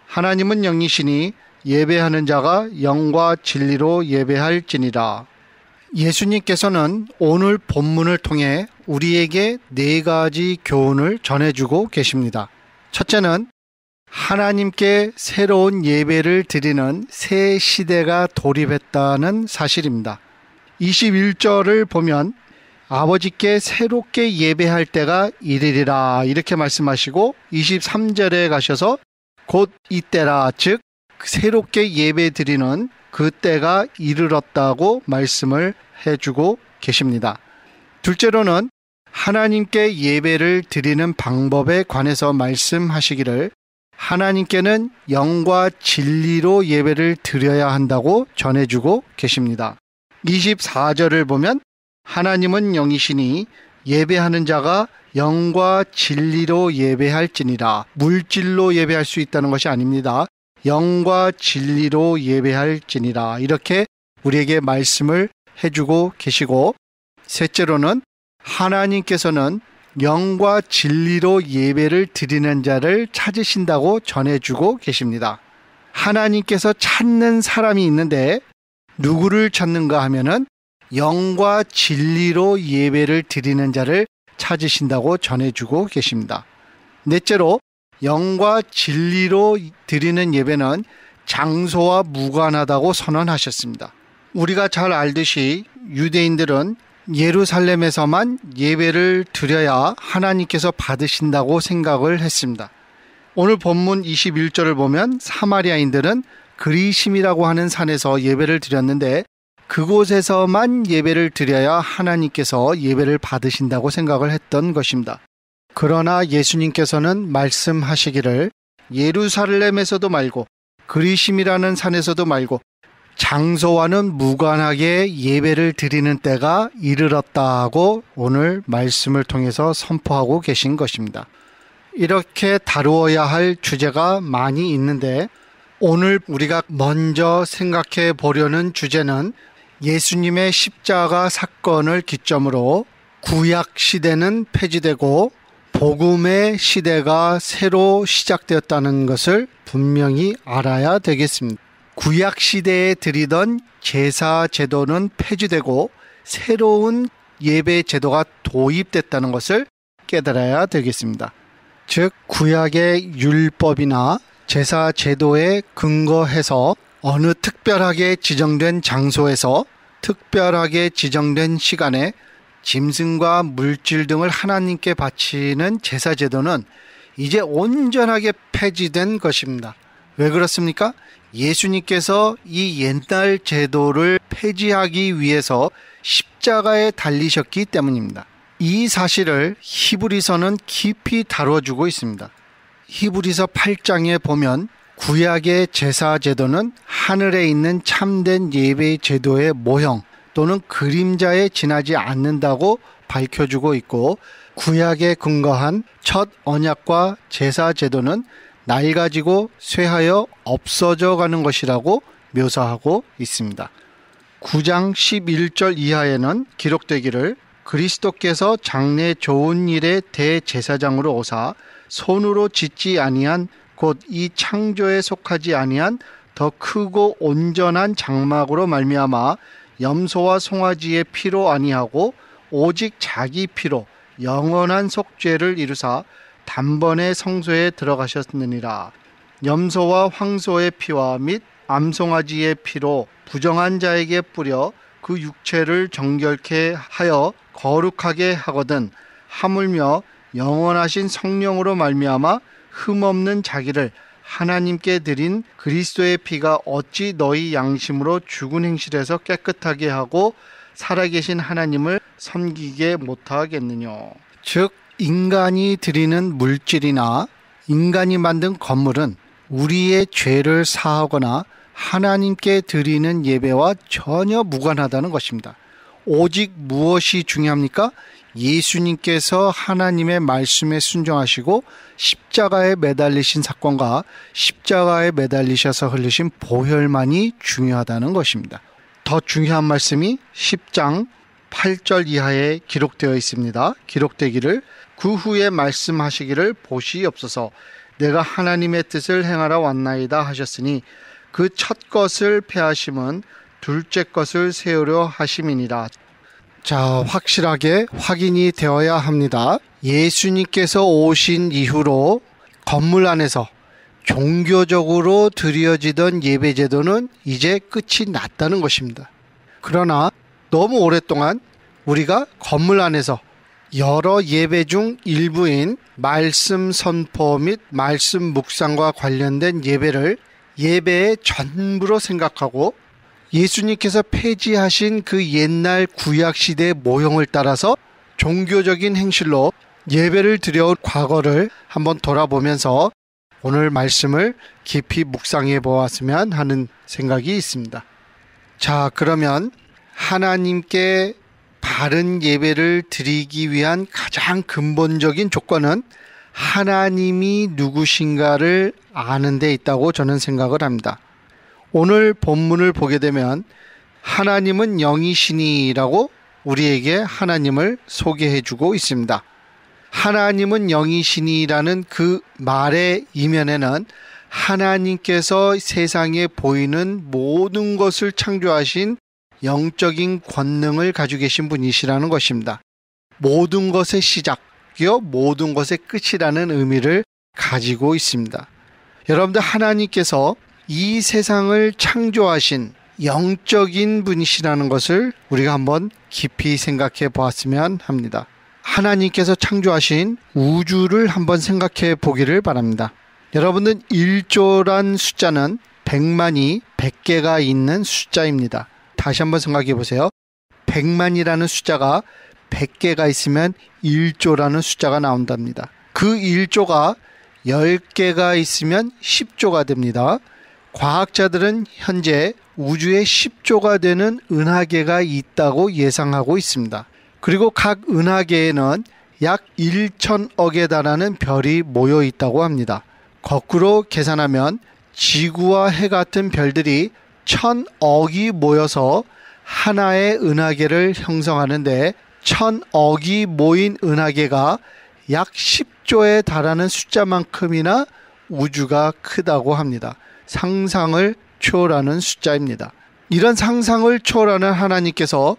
하나님은 영이시니 예배하는 자가 영과 진리로 예배할지니라. 예수님께서는 오늘 본문을 통해 우리에게 4가지 교훈을 전해주고 계십니다. 첫째는 하나님께 새로운 예배를 드리는 새 시대가 돌입했다는 사실입니다. 21절을 보면 아버지께 새롭게 예배할 때가 이르리라 이렇게 말씀하시고 23절에 가셔서 곧 이때라, 즉 새롭게 예배 드리는 그 때가 이르렀다고 말씀을 해주고 계십니다. 둘째로는 하나님께 예배를 드리는 방법에 관해서 말씀하시기를 하나님께는 영과 진리로 예배를 드려야 한다고 전해주고 계십니다. 24절을 보면 하나님은 영이시니 예배하는 자가 영과 진리로 예배할지니라. 물질로 예배할 수 있다는 것이 아닙니다. 영과 진리로 예배할지니라. 이렇게 우리에게 말씀을 해주고 계시고, 셋째로는 하나님께서는 영과 진리로 예배를 드리는 자를 찾으신다고 전해주고 계십니다. 하나님께서 찾는 사람이 있는데 누구를 찾는가 하면은 영과 진리로 예배를 드리는 자를 찾으신다고 전해주고 계십니다. 넷째로 영과 진리로 드리는 예배는 장소와 무관하다고 선언하셨습니다. 우리가 잘 알듯이 유대인들은 예루살렘에서만 예배를 드려야 하나님께서 받으신다고 생각을 했습니다. 오늘 본문 21절을 보면 사마리아인들은 그리심이라고 하는 산에서 예배를 드렸는데 그곳에서만 예배를 드려야 하나님께서 예배를 받으신다고 생각을 했던 것입니다. 그러나 예수님께서는 말씀하시기를 예루살렘에서도 말고 그리심이라는 산에서도 말고 장소와는 무관하게 예배를 드리는 때가 이르렀다고 오늘 말씀을 통해서 선포하고 계신 것입니다. 이렇게 다루어야 할 주제가 많이 있는데 오늘 우리가 먼저 생각해 보려는 주제는 예수님의 십자가 사건을 기점으로 구약 시대는 폐지되고 복음의 시대가 새로 시작되었다는 것을 분명히 알아야 되겠습니다. 구약 시대에 드리던 제사 제도는 폐지되고 새로운 예배 제도가 도입됐다는 것을 깨달아야 되겠습니다. 즉 구약의 율법이나 제사 제도에 근거해서 어느 특별하게 지정된 장소에서 특별하게 지정된 시간에 짐승과 물질 등을 하나님께 바치는 제사 제도는 이제 온전하게 폐지된 것입니다. 왜 그렇습니까? 예수님께서 이 옛날 제도를 폐지하기 위해서 십자가에 달리셨기 때문입니다. 이 사실을 히브리서는 깊이 다뤄주고 있습니다. 히브리서 8장에 보면 구약의 제사 제도는 하늘에 있는 참된 예배 제도의 모형 또는 그림자에 지나지 않는다고 밝혀주고 있고, 구약에 근거한 첫 언약과 제사 제도는 낡아지고 쇠하여 없어져 가는 것이라고 묘사하고 있습니다. 9장 11절 이하에는 기록되기를 그리스도께서 장래 좋은 일의 대제사장으로 오사 손으로 짓지 아니한 곧 이 창조에 속하지 아니한 더 크고 온전한 장막으로 말미암아 염소와 송아지의 피로 아니하고 오직 자기 피로 영원한 속죄를 이루사 단번에 성소에 들어가셨느니라. 염소와 황소의 피와 및 암송아지의 피로 부정한 자에게 뿌려 그 육체를 정결케 하여 거룩하게 하거든 하물며 영원하신 성령으로 말미암아 흠없는 자기를 하나님께 드린 그리스도의 피가 어찌 너희 양심으로 죽은 행실에서 깨끗하게 하고 살아계신 하나님을 섬기게 못하겠느냐. 즉 인간이 드리는 물질이나 인간이 만든 건물은 우리의 죄를 사하거나 하나님께 드리는 예배와 전혀 무관하다는 것입니다. 오직 무엇이 중요합니까? 예수님께서 하나님의 말씀에 순종하시고 십자가에 매달리신 사건과 십자가에 매달리셔서 흘리신 보혈만이 중요하다는 것입니다. 더 중요한 말씀이 10장 8절 이하에 기록되어 있습니다. 기록되기를 그 후에 말씀하시기를 보시옵소서 내가 하나님의 뜻을 행하러 왔나이다 하셨으니 그 첫 것을 폐하심은 둘째 것을 세우려 하심이니라. 자, 확실하게 확인이 되어야 합니다. 예수님께서 오신 이후로 건물 안에서 종교적으로 드려지던 예배제도는 이제 끝이 났다는 것입니다. 그러나 너무 오랫동안 우리가 건물 안에서 여러 예배 중 일부인 말씀 선포 및 말씀 묵상과 관련된 예배를 예배의 전부로 생각하고 예수님께서 폐지하신 그 옛날 구약시대의 모형을 따라서 종교적인 행실로 예배를 드려온 과거를 한번 돌아보면서 오늘 말씀을 깊이 묵상해 보았으면 하는 생각이 있습니다. 자, 그러면 하나님께 바른 예배를 드리기 위한 가장 근본적인 조건은 하나님이 누구신가를 아는 데 있다고 저는 생각을 합니다. 오늘 본문을 보게 되면 하나님은 영이시니라고 우리에게 하나님을 소개해주고 있습니다. 하나님은 영이시니라는 그 말의 이면에는 하나님께서 세상에 보이는 모든 것을 창조하신 영적인 권능을 가지고 계신 분이시라는 것입니다. 모든 것의 시작이요 모든 것의 끝이라는 의미를 가지고 있습니다. 여러분들, 하나님께서 이 세상을 창조하신 영적인 분이시라는 것을 우리가 한번 깊이 생각해 보았으면 합니다. 하나님께서 창조하신 우주를 한번 생각해 보기를 바랍니다. 여러분들, 1조란 숫자는 100만이 100개가 있는 숫자입니다. 다시 한번 생각해 보세요. 100만이라는 숫자가 100개가 있으면 1조라는 숫자가 나온답니다. 그 1조가 10개가 있으면 10조가 됩니다. 과학자들은 현재 우주에 10조가 되는 은하계가 있다고 예상하고 있습니다. 그리고 각 은하계에는 약 1,000억에 달하는 별이 모여 있다고 합니다. 거꾸로 계산하면 지구와 해 같은 별들이 1,000억이 모여서 하나의 은하계를 형성하는데 1,000억이 모인 은하계가 약 10조에 달하는 숫자만큼이나 우주가 크다고 합니다. 상상을 초월하는 숫자입니다. 이런 상상을 초월하는 하나님께서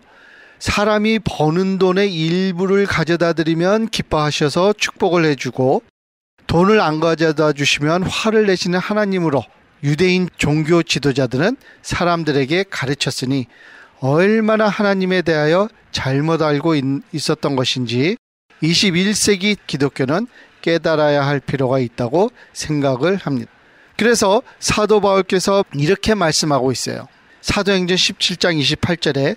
사람이 버는 돈의 일부를 가져다 드리면 기뻐하셔서 축복을 해주고, 돈을 안 가져다 주시면 화를 내시는 하나님으로 유대인 종교 지도자들은 사람들에게 가르쳤으니 얼마나 하나님에 대하여 잘못 알고 있었던 것인지 21세기 기독교는 깨달아야 할 필요가 있다고 생각을 합니다. 그래서 사도 바울께서 이렇게 말씀하고 있어요. 사도행전 17장 28절에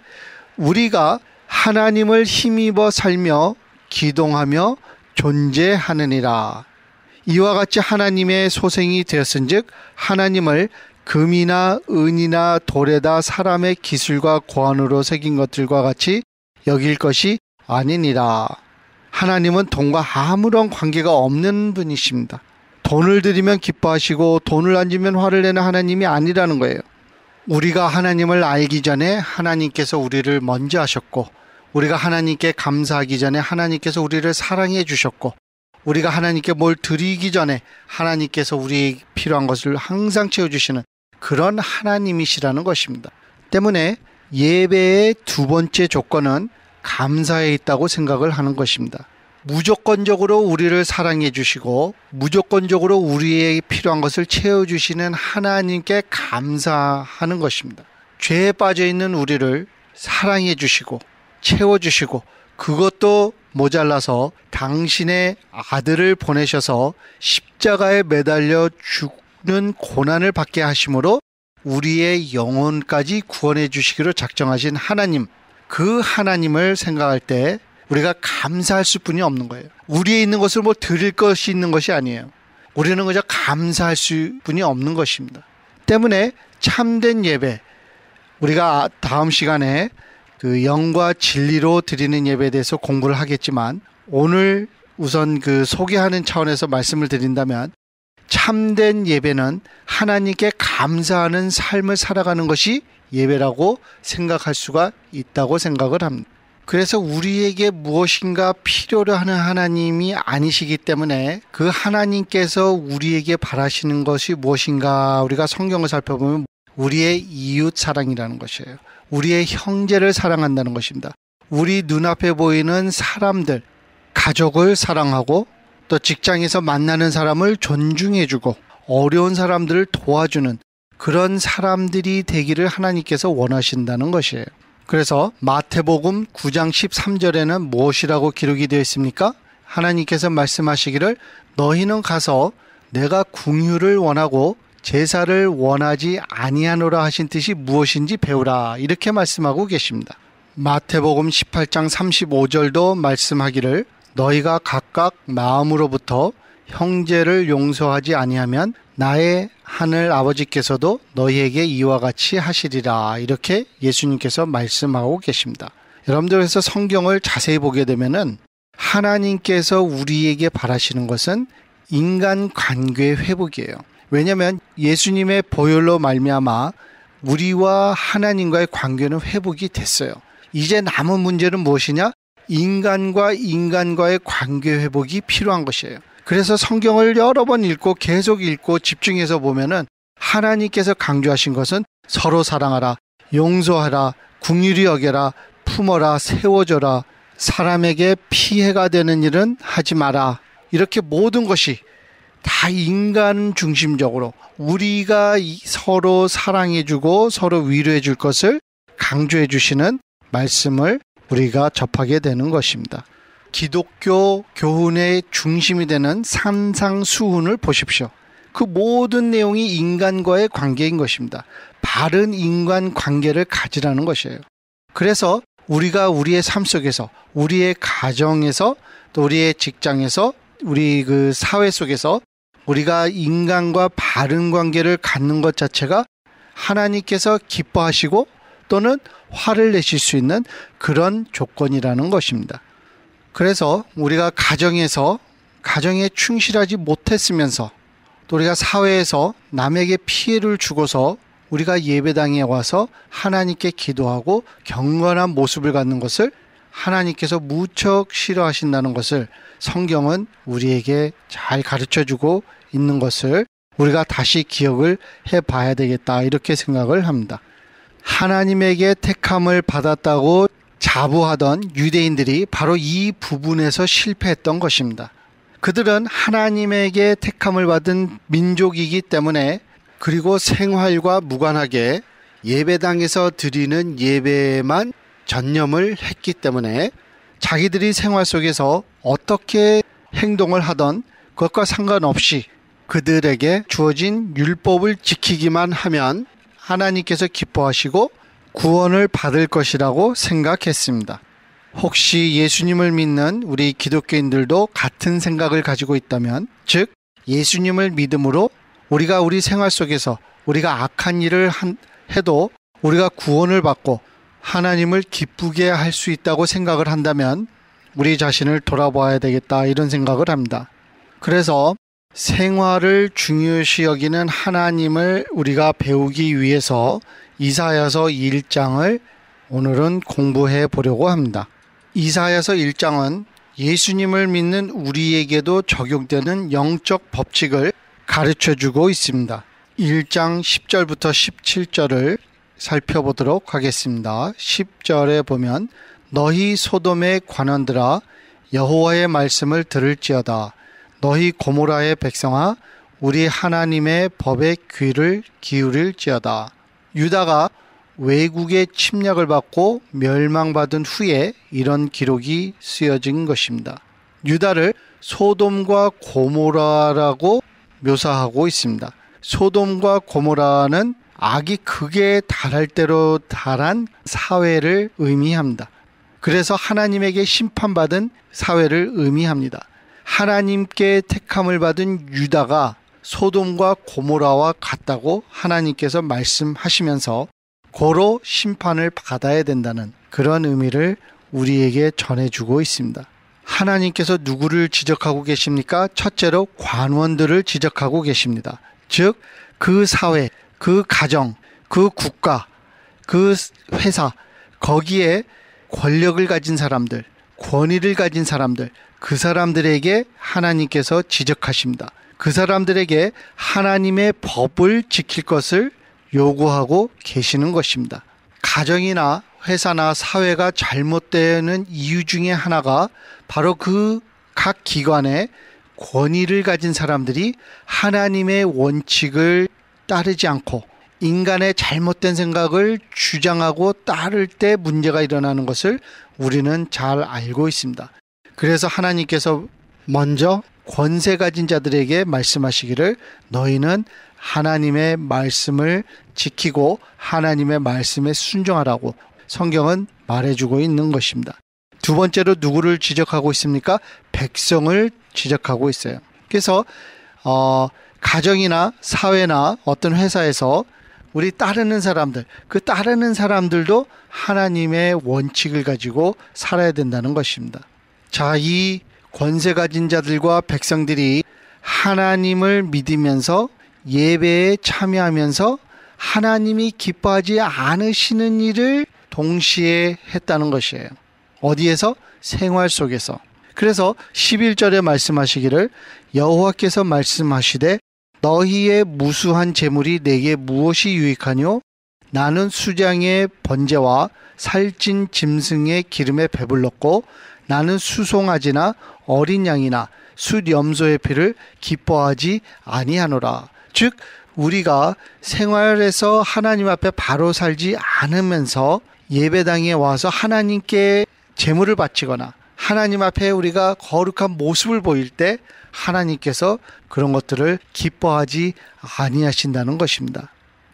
우리가 하나님을 힘입어 살며 기동하며 존재하느니라. 이와 같이 하나님의 소생이 되었은즉 하나님을 금이나 은이나 돌에다 사람의 기술과 고안으로 새긴 것들과 같이 여길 것이 아니니라. 하나님은 돈과 아무런 관계가 없는 분이십니다. 돈을 드리면 기뻐하시고 돈을 안 주면 화를 내는 하나님이 아니라는 거예요. 우리가 하나님을 알기 전에 하나님께서 우리를 먼저 하셨고, 우리가 하나님께 감사하기 전에 하나님께서 우리를 사랑해 주셨고, 우리가 하나님께 뭘 드리기 전에 하나님께서 우리에게 필요한 것을 항상 채워주시는 그런 하나님이시라는 것입니다. 때문에 예배의 두 번째 조건은 감사에 있다고 생각을 하는 것입니다. 무조건적으로 우리를 사랑해 주시고 무조건적으로 우리에게 필요한 것을 채워주시는 하나님께 감사하는 것입니다. 죄에 빠져있는 우리를 사랑해 주시고 채워주시고, 그것도 모자라서 당신의 아들을 보내셔서 십자가에 매달려 죽는 고난을 받게 하심으로 우리의 영혼까지 구원해 주시기로 작정하신 하나님, 그 하나님을 생각할 때 우리가 감사할 수뿐이 없는 거예요. 우리에 있는 것을 뭐 드릴 것이 있는 것이 아니에요. 우리는 그저 감사할 수뿐이 없는 것입니다. 때문에 참된 예배, 우리가 다음 시간에 그 영과 진리로 드리는 예배에 대해서 공부를 하겠지만, 오늘 우선 그 소개하는 차원에서 말씀을 드린다면, 참된 예배는 하나님께 감사하는 삶을 살아가는 것이 예배라고 생각할 수가 있다고 생각을 합니다. 그래서 우리에게 무엇인가 필요로 하는 하나님이 아니시기 때문에 그 하나님께서 우리에게 바라시는 것이 무엇인가, 우리가 성경을 살펴보면 우리의 이웃 사랑이라는 것이에요. 우리의 형제를 사랑한다는 것입니다. 우리 눈앞에 보이는 사람들, 가족을 사랑하고, 또 직장에서 만나는 사람을 존중해주고 어려운 사람들을 도와주는 그런 사람들이 되기를 하나님께서 원하신다는 것이에요. 그래서 마태복음 9장 13절에는 무엇이라고 기록이 되어 있습니까? 하나님께서 말씀하시기를 너희는 가서 내가 궁유를 원하고 제사를 원하지 아니하노라 하신 뜻이 무엇인지 배우라, 이렇게 말씀하고 계십니다. 마태복음 18장 35절도 말씀하기를 너희가 각각 마음으로부터 형제를 용서하지 아니하면 나의 하늘 아버지께서도 너희에게 이와 같이 하시리라, 이렇게 예수님께서 말씀하고 계십니다. 여러분들께서 성경을 자세히 보게 되면은 하나님께서 우리에게 바라시는 것은 인간 관계의 회복이에요. 왜냐하면 예수님의 보혈로 말미암아 우리와 하나님과의 관계는 회복이 됐어요. 이제 남은 문제는 무엇이냐? 인간과 인간과의 관계 회복이 필요한 것이에요. 그래서 성경을 여러 번 읽고 계속 읽고 집중해서 보면은 하나님께서 강조하신 것은 서로 사랑하라, 용서하라, 긍휼히 여겨라, 품어라, 세워줘라, 사람에게 피해가 되는 일은 하지 마라. 이렇게 모든 것이 다 인간 중심적으로 우리가 서로 사랑해주고 서로 위로해줄 것을 강조해 주시는 말씀을 우리가 접하게 되는 것입니다. 기독교 교훈의 중심이 되는 산상수훈을 보십시오. 그 모든 내용이 인간과의 관계인 것입니다. 바른 인간 관계를 가지라는 것이에요. 그래서 우리가 우리의 삶 속에서, 우리의 가정에서, 또 우리의 직장에서, 우리 그 사회 속에서 우리가 인간과 바른 관계를 갖는 것 자체가 하나님께서 기뻐하시고 또는 화를 내실 수 있는 그런 조건이라는 것입니다. 그래서 우리가 가정에 충실하지 못했으면서 또 우리가 사회에서 남에게 피해를 주고서 우리가 예배당에 와서 하나님께 기도하고 경건한 모습을 갖는 것을 하나님께서 무척 싫어하신다는 것을 성경은 우리에게 잘 가르쳐주고 있는 것을 우리가 다시 기억을 해봐야 되겠다, 이렇게 생각을 합니다. 하나님에게 택함을 받았다고 자부하던 유대인들이 바로 이 부분에서 실패했던 것입니다. 그들은 하나님에게 택함을 받은 민족이기 때문에, 그리고 생활과 무관하게 예배당에서 드리는 예배에만 전념을 했기 때문에 자기들이 생활 속에서 어떻게 행동을 하던 그것과 상관없이 그들에게 주어진 율법을 지키기만 하면 하나님께서 기뻐하시고 구원을 받을 것이라고 생각했습니다. 혹시 예수님을 믿는 우리 기독교인들도 같은 생각을 가지고 있다면, 즉 예수님을 믿음으로 우리가 우리 생활 속에서 우리가 악한 일을 해도 우리가 구원을 받고 하나님을 기쁘게 할 수 있다고 생각을 한다면 우리 자신을 돌아봐야 되겠다, 이런 생각을 합니다. 그래서 생활을 중요시 여기는 하나님을 우리가 배우기 위해서 이사야서 1장을 오늘은 공부해 보려고 합니다. 이사야서 1장은 예수님을 믿는 우리에게도 적용되는 영적 법칙을 가르쳐주고 있습니다. 1장 10절부터 17절을 살펴보도록 하겠습니다. 10절에 보면 너희 소돔의 관원들아 여호와의 말씀을 들을지어다. 너희 고모라의 백성아 우리 하나님의 법에 귀를 기울일지어다. 유다가 외국의 침략을 받고 멸망받은 후에 이런 기록이 쓰여진 것입니다. 유다를 소돔과 고모라라고 묘사하고 있습니다. 소돔과 고모라는 악이 극에 달할 대로 달한 사회를 의미합니다. 그래서 하나님에게 심판받은 사회를 의미합니다. 하나님께 택함을 받은 유다가 소돔과 고모라와 같다고 하나님께서 말씀하시면서 고로 심판을 받아야 된다는 그런 의미를 우리에게 전해주고 있습니다. 하나님께서 누구를 지적하고 계십니까? 첫째로 관원들을 지적하고 계십니다. 즉 그 사회, 그 가정, 그 국가, 그 회사, 거기에 권력을 가진 사람들, 권위를 가진 사람들, 그 사람들에게 하나님께서 지적하십니다. 그 사람들에게 하나님의 법을 지킬 것을 요구하고 계시는 것입니다. 가정이나 회사나 사회가 잘못되는 이유 중에 하나가 바로 그 각 기관에 권위를 가진 사람들이 하나님의 원칙을 따르지 않고 인간의 잘못된 생각을 주장하고 따를 때 문제가 일어나는 것을 우리는 잘 알고 있습니다. 그래서 하나님께서 먼저 권세 가진 자들에게 말씀하시기를 너희는 하나님의 말씀을 지키고 하나님의 말씀에 순종하라고 성경은 말해주고 있는 것입니다. 두 번째로 누구를 지적하고 있습니까? 백성을 지적하고 있어요. 그래서 가정이나 사회나 어떤 회사에서 우리 따르는 사람들, 그 따르는 사람들도 하나님의 원칙을 가지고 살아야 된다는 것입니다. 자, 이 권세 가진 자들과 백성들이 하나님을 믿으면서 예배에 참여하면서 하나님이 기뻐하지 않으시는 일을 동시에 했다는 것이에요. 어디에서? 생활 속에서. 그래서 11절에 말씀하시기를 여호와께서 말씀하시되 너희의 무수한 재물이 내게 무엇이 유익하뇨? 나는 수장의 번제와 살찐 짐승의 기름에 배불렀고 나는 수송아지나 어린 양이나 숫염소의 피를 기뻐하지 아니하노라. 즉 우리가 생활에서 하나님 앞에 바로 살지 않으면서 예배당에 와서 하나님께 제물을 바치거나 하나님 앞에 우리가 거룩한 모습을 보일 때 하나님께서 그런 것들을 기뻐하지 아니하신다는 것입니다.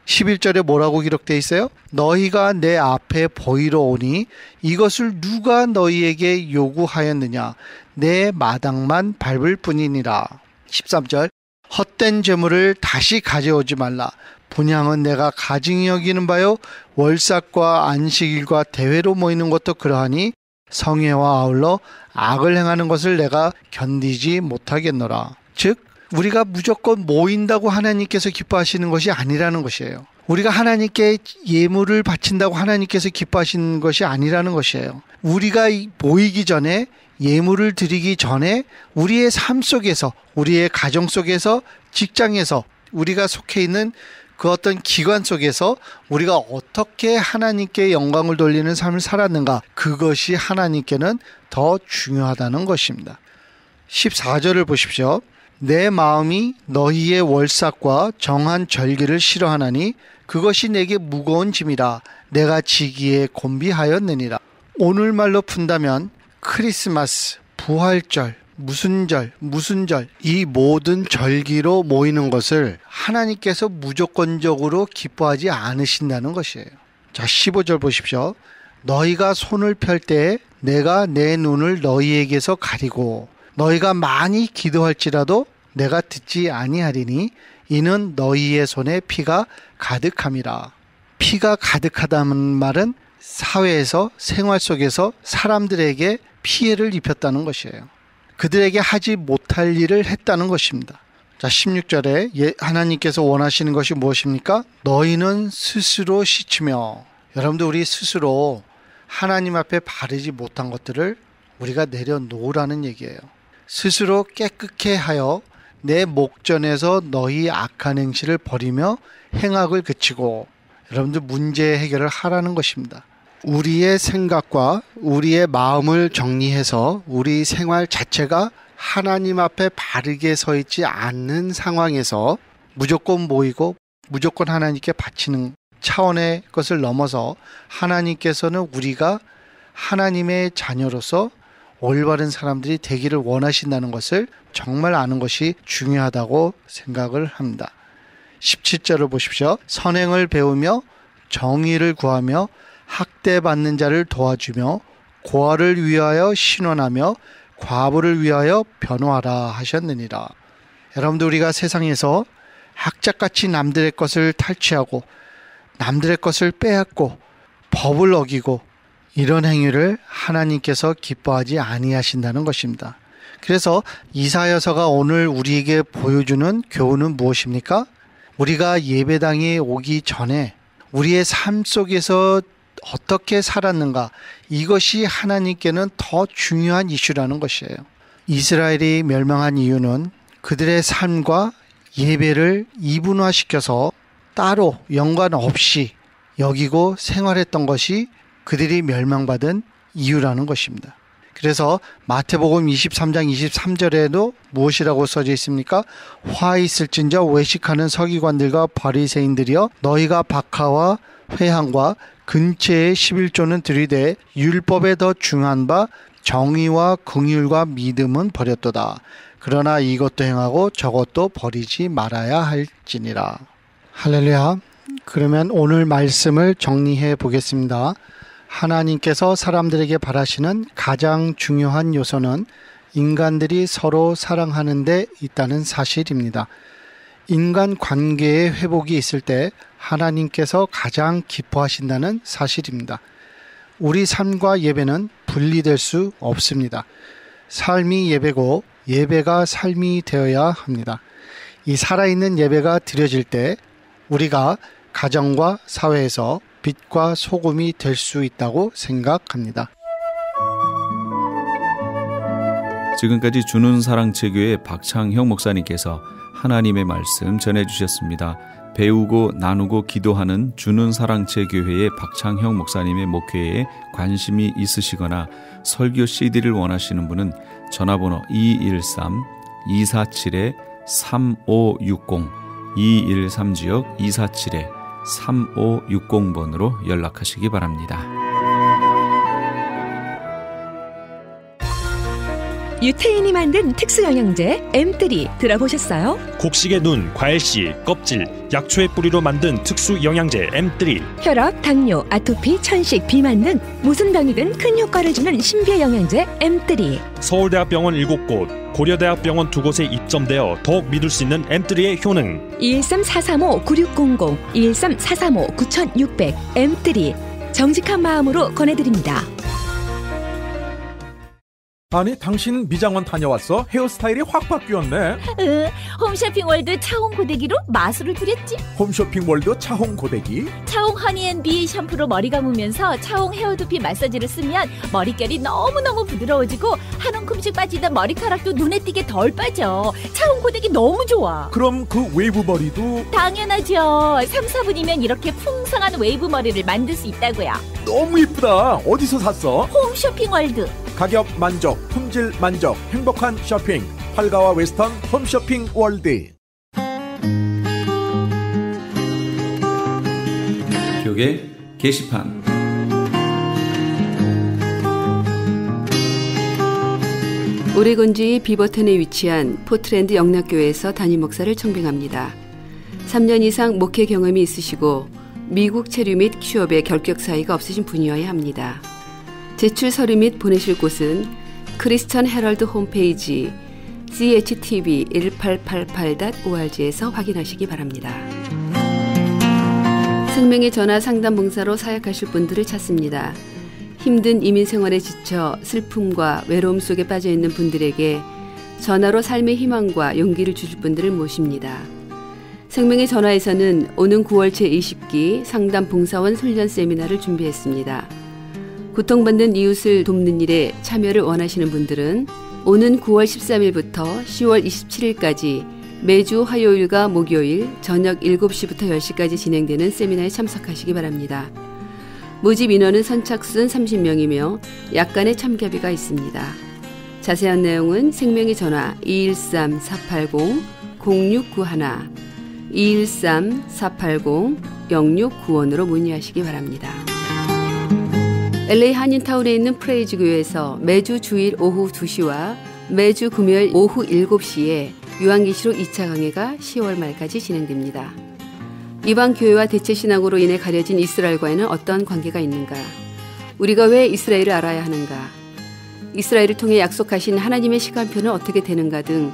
11절에 뭐라고 기록되어 있어요? 너희가 내 앞에 보이러 오니 이것을 누가 너희에게 요구하였느냐? 내 마당만 밟을 뿐이니라. 13절 헛된 재물을 다시 가져오지 말라. 분향은 내가 가증히 여기는 바요 월삭과 안식일과 대회로 모이는 것도 그러하니 성회와 아울러 악을 행하는 것을 내가 견디지 못하겠노라. 즉 우리가 무조건 모인다고 하나님께서 기뻐하시는 것이 아니라는 것이에요. 우리가 하나님께 예물을 바친다고 하나님께서 기뻐하시는 것이 아니라는 것이에요. 우리가 모이기 전에 예물을 드리기 전에 우리의 삶 속에서 우리의 가정 속에서 직장에서 우리가 속해 있는 그 어떤 기관 속에서 우리가 어떻게 하나님께 영광을 돌리는 삶을 살았는가, 그것이 하나님께는 더 중요하다는 것입니다. 14절을 보십시오. 내 마음이 너희의 월삭과 정한 절기를 싫어하나니 그것이 내게 무거운 짐이라 내가 지기에 곤비하였느니라. 오늘 말로 푼다면 크리스마스, 부활절, 무슨 절 이 모든 절기로 모이는 것을 하나님께서 무조건적으로 기뻐하지 않으신다는 것이에요. 자, 15절 보십시오. 너희가 손을 펼 때 내가 내 눈을 너희에게서 가리고 너희가 많이 기도할지라도 내가 듣지 아니하리니 이는 너희의 손에 피가 가득함이라. 피가 가득하다는 말은 사회에서 생활 속에서 사람들에게 피해를 입혔다는 것이에요. 그들에게 하지 못할 일을 했다는 것입니다. 자, 16절에 하나님께서 원하시는 것이 무엇입니까? 너희는 스스로 씻으며. 여러분들, 우리 스스로 하나님 앞에 바르지 못한 것들을 우리가 내려놓으라는 얘기예요. 스스로 깨끗게 하여 내 목전에서 너희 악한 행실을 버리며 행악을 그치고. 여러분들, 문제 해결을 하라는 것입니다. 우리의 생각과 우리의 마음을 정리해서 우리 생활 자체가 하나님 앞에 바르게 서 있지 않는 상황에서 무조건 모이고 무조건 하나님께 바치는 차원의 것을 넘어서 하나님께서는 우리가 하나님의 자녀로서 올바른 사람들이 되기를 원하신다는 것을 정말 아는 것이 중요하다고 생각을 합니다. 17절을 보십시오. 선행을 배우며 정의를 구하며 학대받는 자를 도와주며 고아를 위하여 신원하며 과부를 위하여 변호하라 하셨느니라. 여러분들, 우리가 세상에서 학자같이 남들의 것을 탈취하고 남들의 것을 빼앗고 법을 어기고 이런 행위를 하나님께서 기뻐하지 아니하신다는 것입니다. 그래서 이사야서가 오늘 우리에게 보여주는 교훈은 무엇입니까? 우리가 예배당에 오기 전에 우리의 삶 속에서 어떻게 살았는가, 이것이 하나님께는 더 중요한 이슈라는 것이에요. 이스라엘이 멸망한 이유는 그들의 삶과 예배를 이분화시켜서 따로 연관 없이 여기고 생활했던 것이 그들이 멸망받은 이유라는 것입니다. 그래서 마태복음 23장 23절에도 무엇이라고 써져 있습니까? 화 있을진저 외식하는 서기관들과 바리새인들이여, 너희가 박하와 회향과 근처의 11조는 들이되 율법에 더 중한 바 정의와 긍휼과 믿음은 버렸도다. 그러나 이것도 행하고 저것도 버리지 말아야 할지니라. 할렐루야. 그러면 오늘 말씀을 정리해 보겠습니다. 하나님께서 사람들에게 바라시는 가장 중요한 요소는 인간들이 서로 사랑하는 데 있다는 사실입니다. 인간 관계의 회복이 있을 때 하나님께서 가장 기뻐하신다는 사실입니다. 우리 삶과 예배는 분리될 수 없습니다. 삶이 예배고 예배가 삶이 되어야 합니다. 이 살아있는 예배가 드려질 때 우리가 가정과 사회에서 빛과 소금이 될 수 있다고 생각합니다. 지금까지 주는 사랑체교회 박창형 목사님께서 하나님의 말씀 전해주셨습니다. 배우고 나누고 기도하는 주는 사랑체교회의 박창형 목사님의 목회에 관심이 있으시거나 설교 CD를 원하시는 분은 전화번호 213-247-3560 213지역 247-3560번으로 연락하시기 바랍니다. 유태인이 만든 특수영양제 M3 들어보셨어요? 곡식의 눈, 과일씨, 껍질, 약초의 뿌리로 만든 특수영양제 M3. 혈압, 당뇨, 아토피, 천식, 비만 등 무슨 병이든 큰 효과를 주는 신비의 영양제 M3. 서울대학병원 7곳, 고려대학병원 2곳에 입점되어 더욱 믿을 수 있는 M3의 효능. 213-435-9600, 213-435-9600 M3. 정직한 마음으로 권해드립니다. 아니 당신 미장원 다녀왔어? 헤어스타일이 확 바뀌었네. 홈쇼핑월드 차홍 고데기로 마술을 부렸지. 홈쇼핑월드 차홍 고데기? 차홍 허니앤비 샴푸로 머리 감으면서 차홍 헤어두피 마사지를 쓰면 머릿결이 너무너무 부드러워지고 한 움큼씩 빠지던 머리카락도 눈에 띄게 덜 빠져. 차홍 고데기 너무 좋아. 그럼 그 웨이브 머리도? 당연하죠. 3, 4분이면 이렇게 풍성한 웨이브 머리를 만들 수 있다고요. 너무 이쁘다. 어디서 샀어? 홈쇼핑월드. 가격 만족, 품질 만족, 행복한 쇼핑. 팔가와 웨스턴 홈쇼핑 월드. 교계 게시판. 오레곤주의 비버튼에 위치한 포트랜드 영락교회에서 담임 목사를 청빙합니다. 3년 이상 목회 경험이 있으시고 미국 체류 및 취업에 결격 사이가 없으신 분이어야 합니다. 제출 서류 및 보내실 곳은 크리스천 헤럴드 홈페이지 CHTV1888.org에서 확인하시기 바랍니다. 생명의 전화 상담 봉사로 사역하실 분들을 찾습니다. 힘든 이민 생활에 지쳐 슬픔과 외로움 속에 빠져 있는 분들에게 전화로 삶의 희망과 용기를 주실 분들을 모십니다. 생명의 전화에서는 오는 9월 제20기 상담 봉사원 훈련 세미나를 준비했습니다. 고통받는 이웃을 돕는 일에 참여를 원하시는 분들은 오는 9월 13일부터 10월 27일까지 매주 화요일과 목요일 저녁 7시부터 10시까지 진행되는 세미나에 참석하시기 바랍니다. 모집 인원은 선착순 30명이며 약간의 참가비가 있습니다. 자세한 내용은 생명의 전화 213-480-0691 213-480-0691으로 문의하시기 바랍니다. LA 한인타운에 있는 프레이즈 교회에서 매주 주일 오후 2시와 매주 금요일 오후 7시에 요한계시록 2차 강해가 10월 말까지 진행됩니다. 이방 교회와 대체신앙으로 인해 가려진 이스라엘과는 어떤 관계가 있는가? 우리가 왜 이스라엘을 알아야 하는가? 이스라엘을 통해 약속하신 하나님의 시간표는 어떻게 되는가 등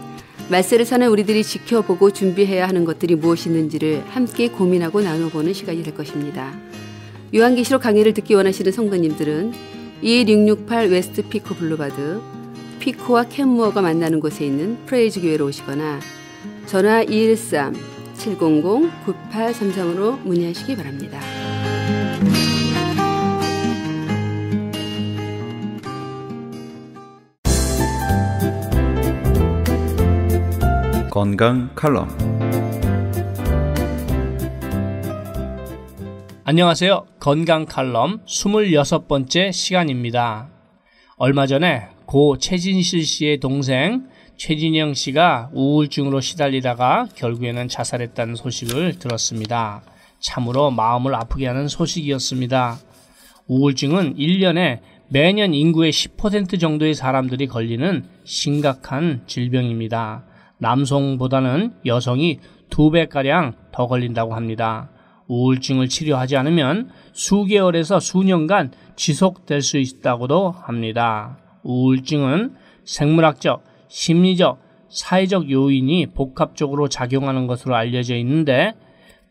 말세를 사는 우리들이 지켜보고 준비해야 하는 것들이 무엇이 있는지를 함께 고민하고 나눠보는 시간이 될 것입니다. 요한계시록 강의를 듣기 원하시는 성도님들은 21668 웨스트 피코 블루바드 피코와 캔무어가 만나는 곳에 있는 프레이즈 교회로 오시거나 전화 213-700-9833으로 문의하시기 바랍니다. 건강 칼럼. 안녕하세요. 건강 칼럼 26번째 시간입니다. 얼마 전에 고 최진실 씨의 동생 최진영 씨가 우울증으로 시달리다가 결국에는 자살했다는 소식을 들었습니다. 참으로 마음을 아프게 하는 소식이었습니다. 우울증은 1년에 매년 인구의 10% 정도의 사람들이 걸리는 심각한 질병입니다. 남성보다는 여성이 2배가량 더 걸린다고 합니다. 우울증을 치료하지 않으면 수개월에서 수년간 지속될 수 있다고도 합니다. 우울증은 생물학적, 심리적, 사회적 요인이 복합적으로 작용하는 것으로 알려져 있는데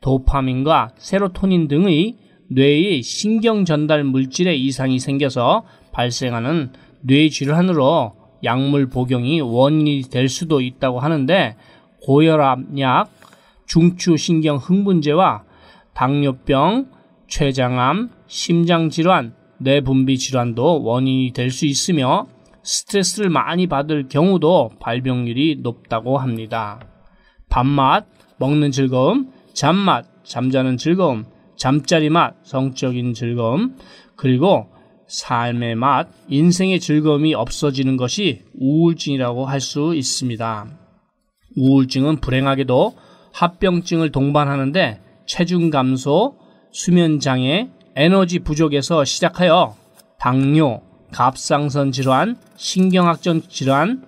도파민과 세로토닌 등의 뇌의 신경 전달 물질에 이상이 생겨서 발생하는 뇌질환으로 약물 복용이 원인이 될 수도 있다고 하는데, 고혈압약, 중추신경 흥분제와 당뇨병, 췌장암, 심장질환, 뇌분비 질환도 원인이 될 수 있으며 스트레스를 많이 받을 경우도 발병률이 높다고 합니다. 밥맛, 먹는 즐거움, 잠맛, 잠자는 즐거움, 잠자리 맛, 성적인 즐거움, 그리고 삶의 맛, 인생의 즐거움이 없어지는 것이 우울증이라고 할 수 있습니다. 우울증은 불행하게도 합병증을 동반하는데 체중 감소, 수면장애, 에너지 부족에서 시작하여 당뇨, 갑상선 질환, 신경학적 질환,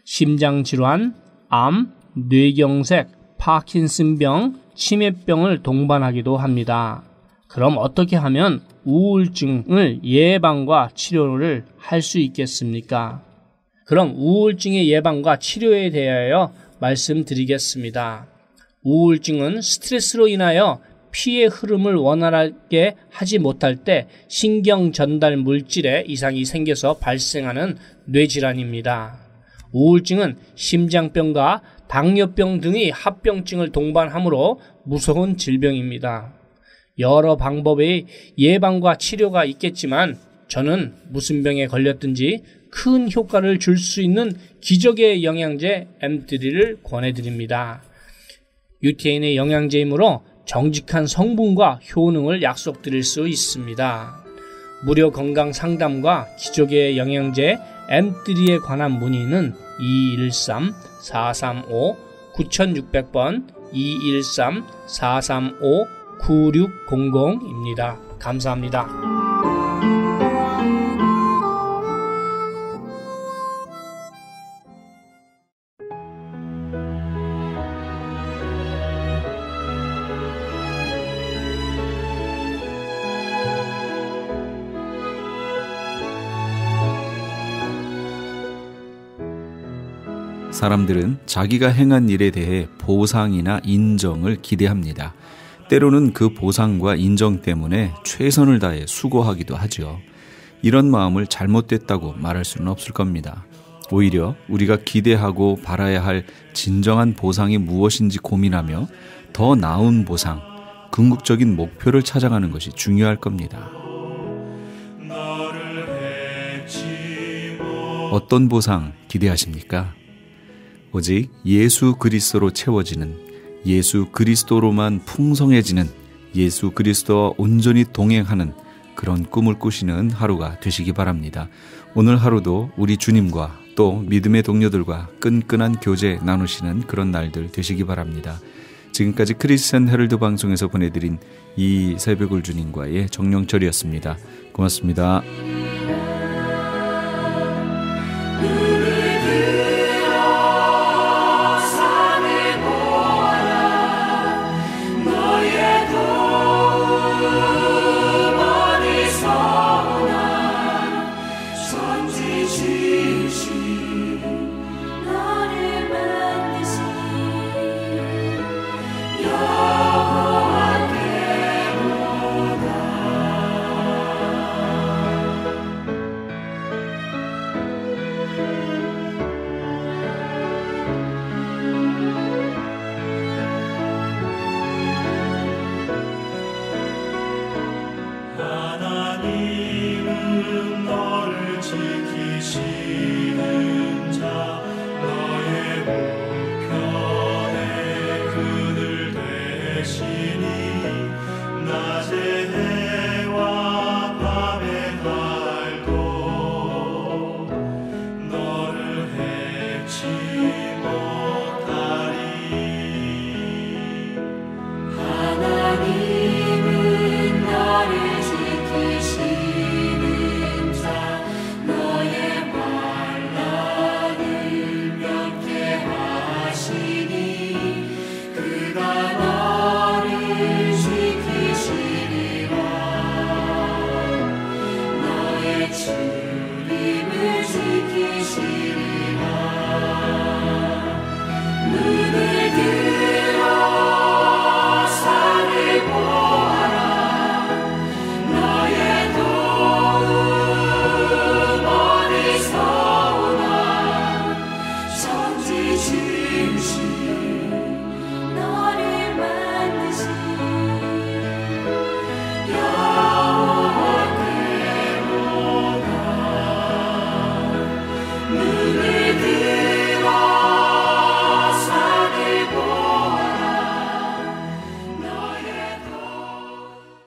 심장질환, 암, 뇌경색, 파킨슨병, 치매병을 동반하기도 합니다. 그럼 어떻게 하면 우울증을 예방과 치료를 할 수 있겠습니까? 그럼 우울증의 예방과 치료에 대하여 말씀드리겠습니다. 우울증은 스트레스로 인하여 피의 흐름을 원활하게 하지 못할 때 신경 전달 물질에 이상이 생겨서 발생하는 뇌질환입니다. 우울증은 심장병과 당뇨병 등의 합병증을 동반하므로 무서운 질병입니다. 여러 방법의 예방과 치료가 있겠지만 저는 무슨 병에 걸렸든지 큰 효과를 줄 수 있는 기적의 영양제 M3를 권해드립니다. 유태인의 영양제이므로 정직한 성분과 효능을 약속드릴 수 있습니다. 무료 건강 상담과 기적의 영양제 M3에 관한 문의는 213-435-9600번 213-435-9600입니다. 감사합니다. 사람들은 자기가 행한 일에 대해 보상이나 인정을 기대합니다. 때로는 그 보상과 인정 때문에 최선을 다해 수고하기도 하죠. 이런 마음을 잘못됐다고 말할 수는 없을 겁니다. 오히려 우리가 기대하고 바라야 할 진정한 보상이 무엇인지 고민하며 더 나은 보상, 궁극적인 목표를 찾아가는 것이 중요할 겁니다. 어떤 보상 기대하십니까? 오직 예수 그리스도로 채워지는, 예수 그리스도로만 풍성해지는, 예수 그리스도와 온전히 동행하는 그런 꿈을 꾸시는 하루가 되시기 바랍니다. 오늘 하루도 우리 주님과 또 믿음의 동료들과 끈끈한 교제 나누시는 그런 날들 되시기 바랍니다. 지금까지 크리스천 헤럴드 방송에서 보내드린 이 새벽을 주님과의 정령철이었습니다. 고맙습니다. 너를